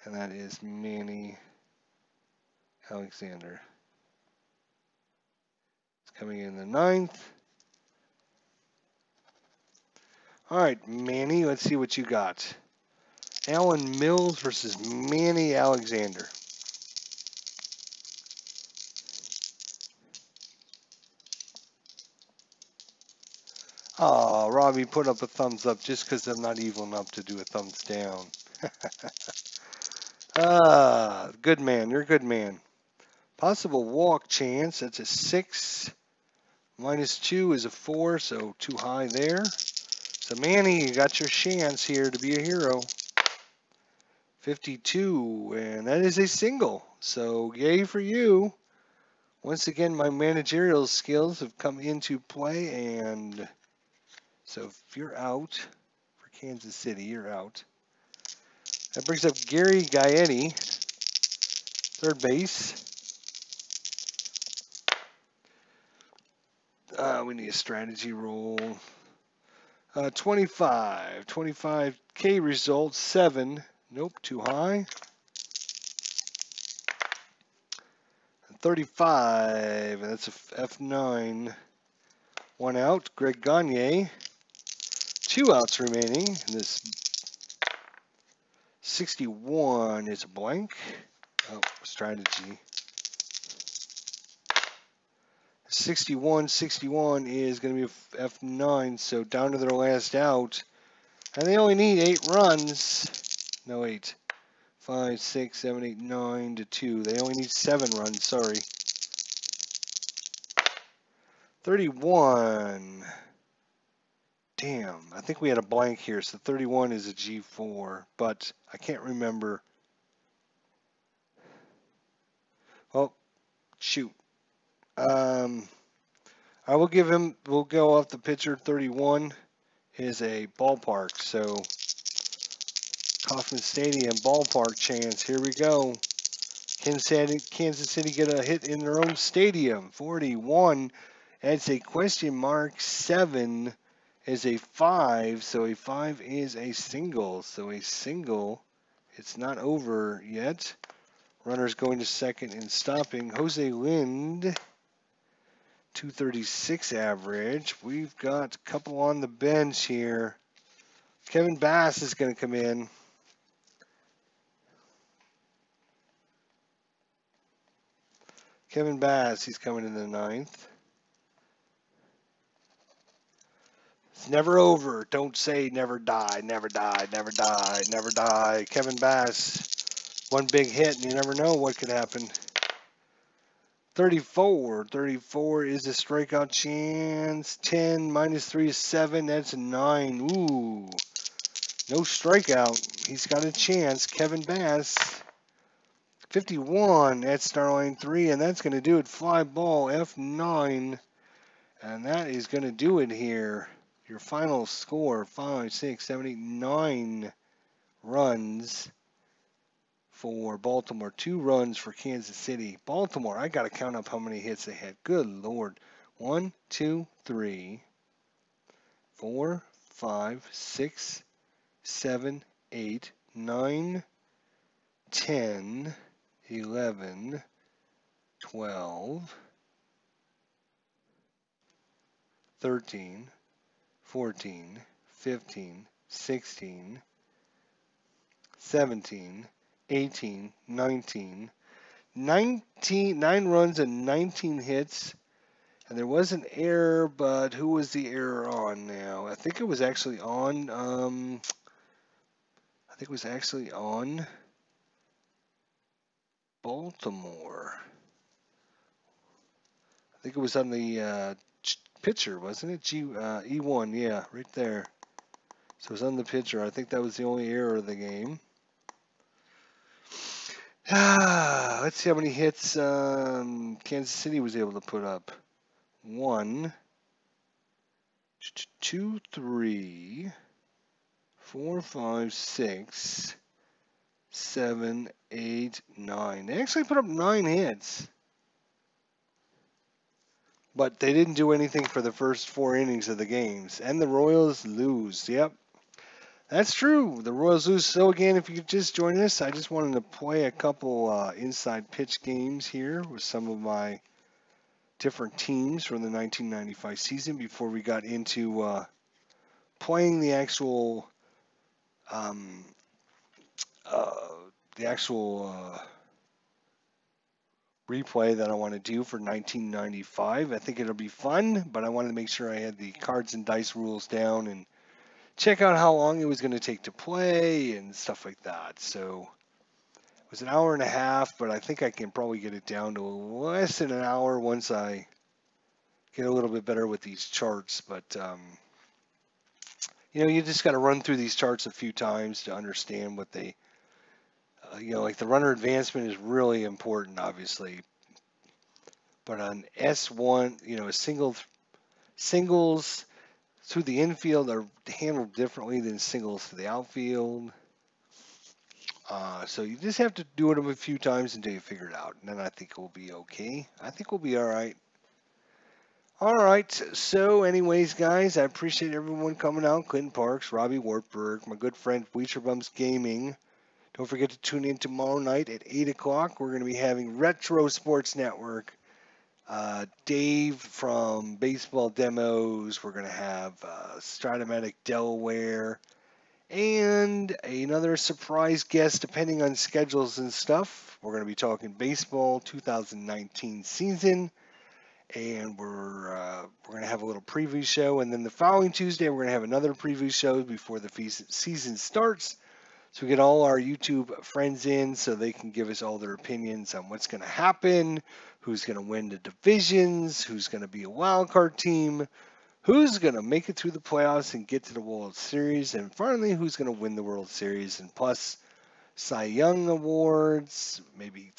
And that is Manny Alexander. It's coming in the 9th. All right, Manny, let's see what you got. Alan Mills versus Manny Alexander. Oh, Robbie put up a thumbs up just because I'm not evil enough to do a thumbs down. Good man. You're a good man. Possible walk chance. That's a 6. Minus 2 is a 4, so too high there. So, Manny, you got your chance here to be a hero. 52, and that is a single. So, yay for you. Once again, my managerial skills have come into play, and so if you're out for Kansas City, you're out. That brings up Gary Gaetti, third base. We need a strategy roll. 25. 25K results, 7. Nope, too high. 35, and that's a F9. 1 out, Greg Gagne. 2 outs remaining. And this 61 is a blank. Oh, strategy. 61 is going to be a F9, so down to their last out. And they only need 8 runs. No, 8. 5, 6, 7, 8, 9 to 2. They only need 7 runs, sorry. 31. Damn, I think we had a blank here, so 31 is a G4, but I can't remember. Oh, shoot. I will give him, we'll go off the pitcher. 31 is a ballpark, so Kauffman Stadium ballpark chance. Here we go. Kansas City get a hit in their own stadium. 41. That's a question mark. 7 is a 5. So a 5 is a single. So a single. It's not over yet. Runners going to second and stopping. Jose Lind 236 average. We've got a couple on the bench here. Kevin Bass is going to come in. Kevin Bass, he's coming in the ninth. It's never over. Don't say never die, never die, never die, never die. Kevin Bass, one big hit, and you never know what could happen. 34. 34 is a strikeout chance. 10 minus 3 is 7. That's a 9. Ooh. No strikeout. He's got a chance. Kevin Bass. 51. That's Starline 3. And that's going to do it. Fly ball. F9. And that is going to do it here. Your final score 5, 6, 7, 8, 9 runs for Baltimore, 2 runs for Kansas City. Baltimore, I got to count up how many hits they had. Good Lord. 1, 2, 3, 4, 5, 6, 7, 8, 9, 10, 11, 12, 13, 14, 15, 16, 17, 18, 19, 9 runs and 19 hits. And there was an error, but who was the error on now? I think it was actually on, Baltimore. I think it was on the pitcher, wasn't it? E1, yeah, right there. So it was on the pitcher. I think that was the only error of the game. Let's see how many hits Kansas City was able to put up. 1, 2, 3, 4, 5, 6, 7, 8, 9. They actually put up 9 hits. But they didn't do anything for the first 4 innings of the games. And the Royals lose. Yep. That's true. The Royals lose. So again, if you could just join us, I just wanted to play a couple inside pitch games here with some of my different teams from the 1995 season before we got into playing the actual replay that I want to do for 1995. I think it'll be fun, but I wanted to make sure I had the cards and dice rules down and check out how long it was going to take to play and stuff like that. So it was an hour and a half, but I think I can probably get it down to less than an hour once I get a little bit better with these charts. But you just got to run through these charts a few times to understand what they like the runner advancement is really important, obviously. But on S1, singles through the infield are handled differently than singles to the outfield. So you just have to do it a few times until you figure it out. And then I think we'll be okay. I think we'll be all right. All right. So anyways, guys, I appreciate everyone coming out. Clinton Parks, Robbie Wartburg, my good friend Bleacher Bums Gaming. Don't forget to tune in tomorrow night at 8 o'clock. We're going to be having Retro Sports Network. Dave from Baseball Demos. We're going to have Stratomatic Delaware. And another surprise guest, depending on schedules and stuff. We're going to be talking baseball 2019 season. And we're going to have a little preview show. And then the following Tuesday, we're going to have another preview show before the season starts. So we get all our YouTube friends in so they can give us all their opinions on what's going to happen, who's going to win the divisions, who's going to be a wild card team, who's going to make it through the playoffs and get to the World Series, and finally, who's going to win the World Series, and plus Cy Young awards, maybe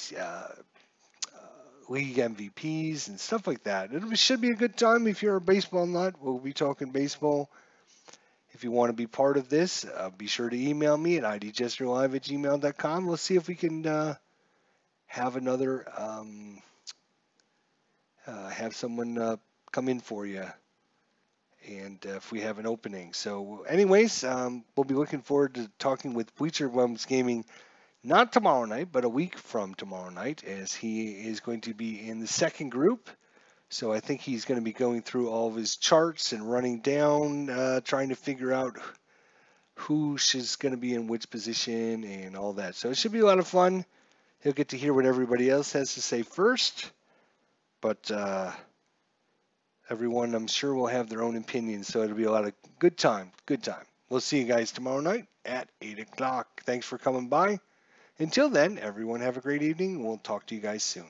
league MVPs and stuff like that. It should be a good time if you're a baseball nut. We'll be talking baseball. If you want to be part of this, be sure to email me at idjesterlive@gmail.com. Let's see if we can have another, have someone come in for you, and if we have an opening. So anyways, we'll be looking forward to talking with Bleacher Bums Gaming, not tomorrow night, but a week from tomorrow night, as he is going to be in the second group. So I think he's going to be going through all of his charts and running down, trying to figure out who is going to be in which position and all that. So it should be a lot of fun. He'll get to hear what everybody else has to say first. But everyone, I'm sure, will have their own opinions. So it'll be a lot of good time. Good time. We'll see you guys tomorrow night at 8 o'clock. Thanks for coming by. Until then, everyone have a great evening. We'll talk to you guys soon.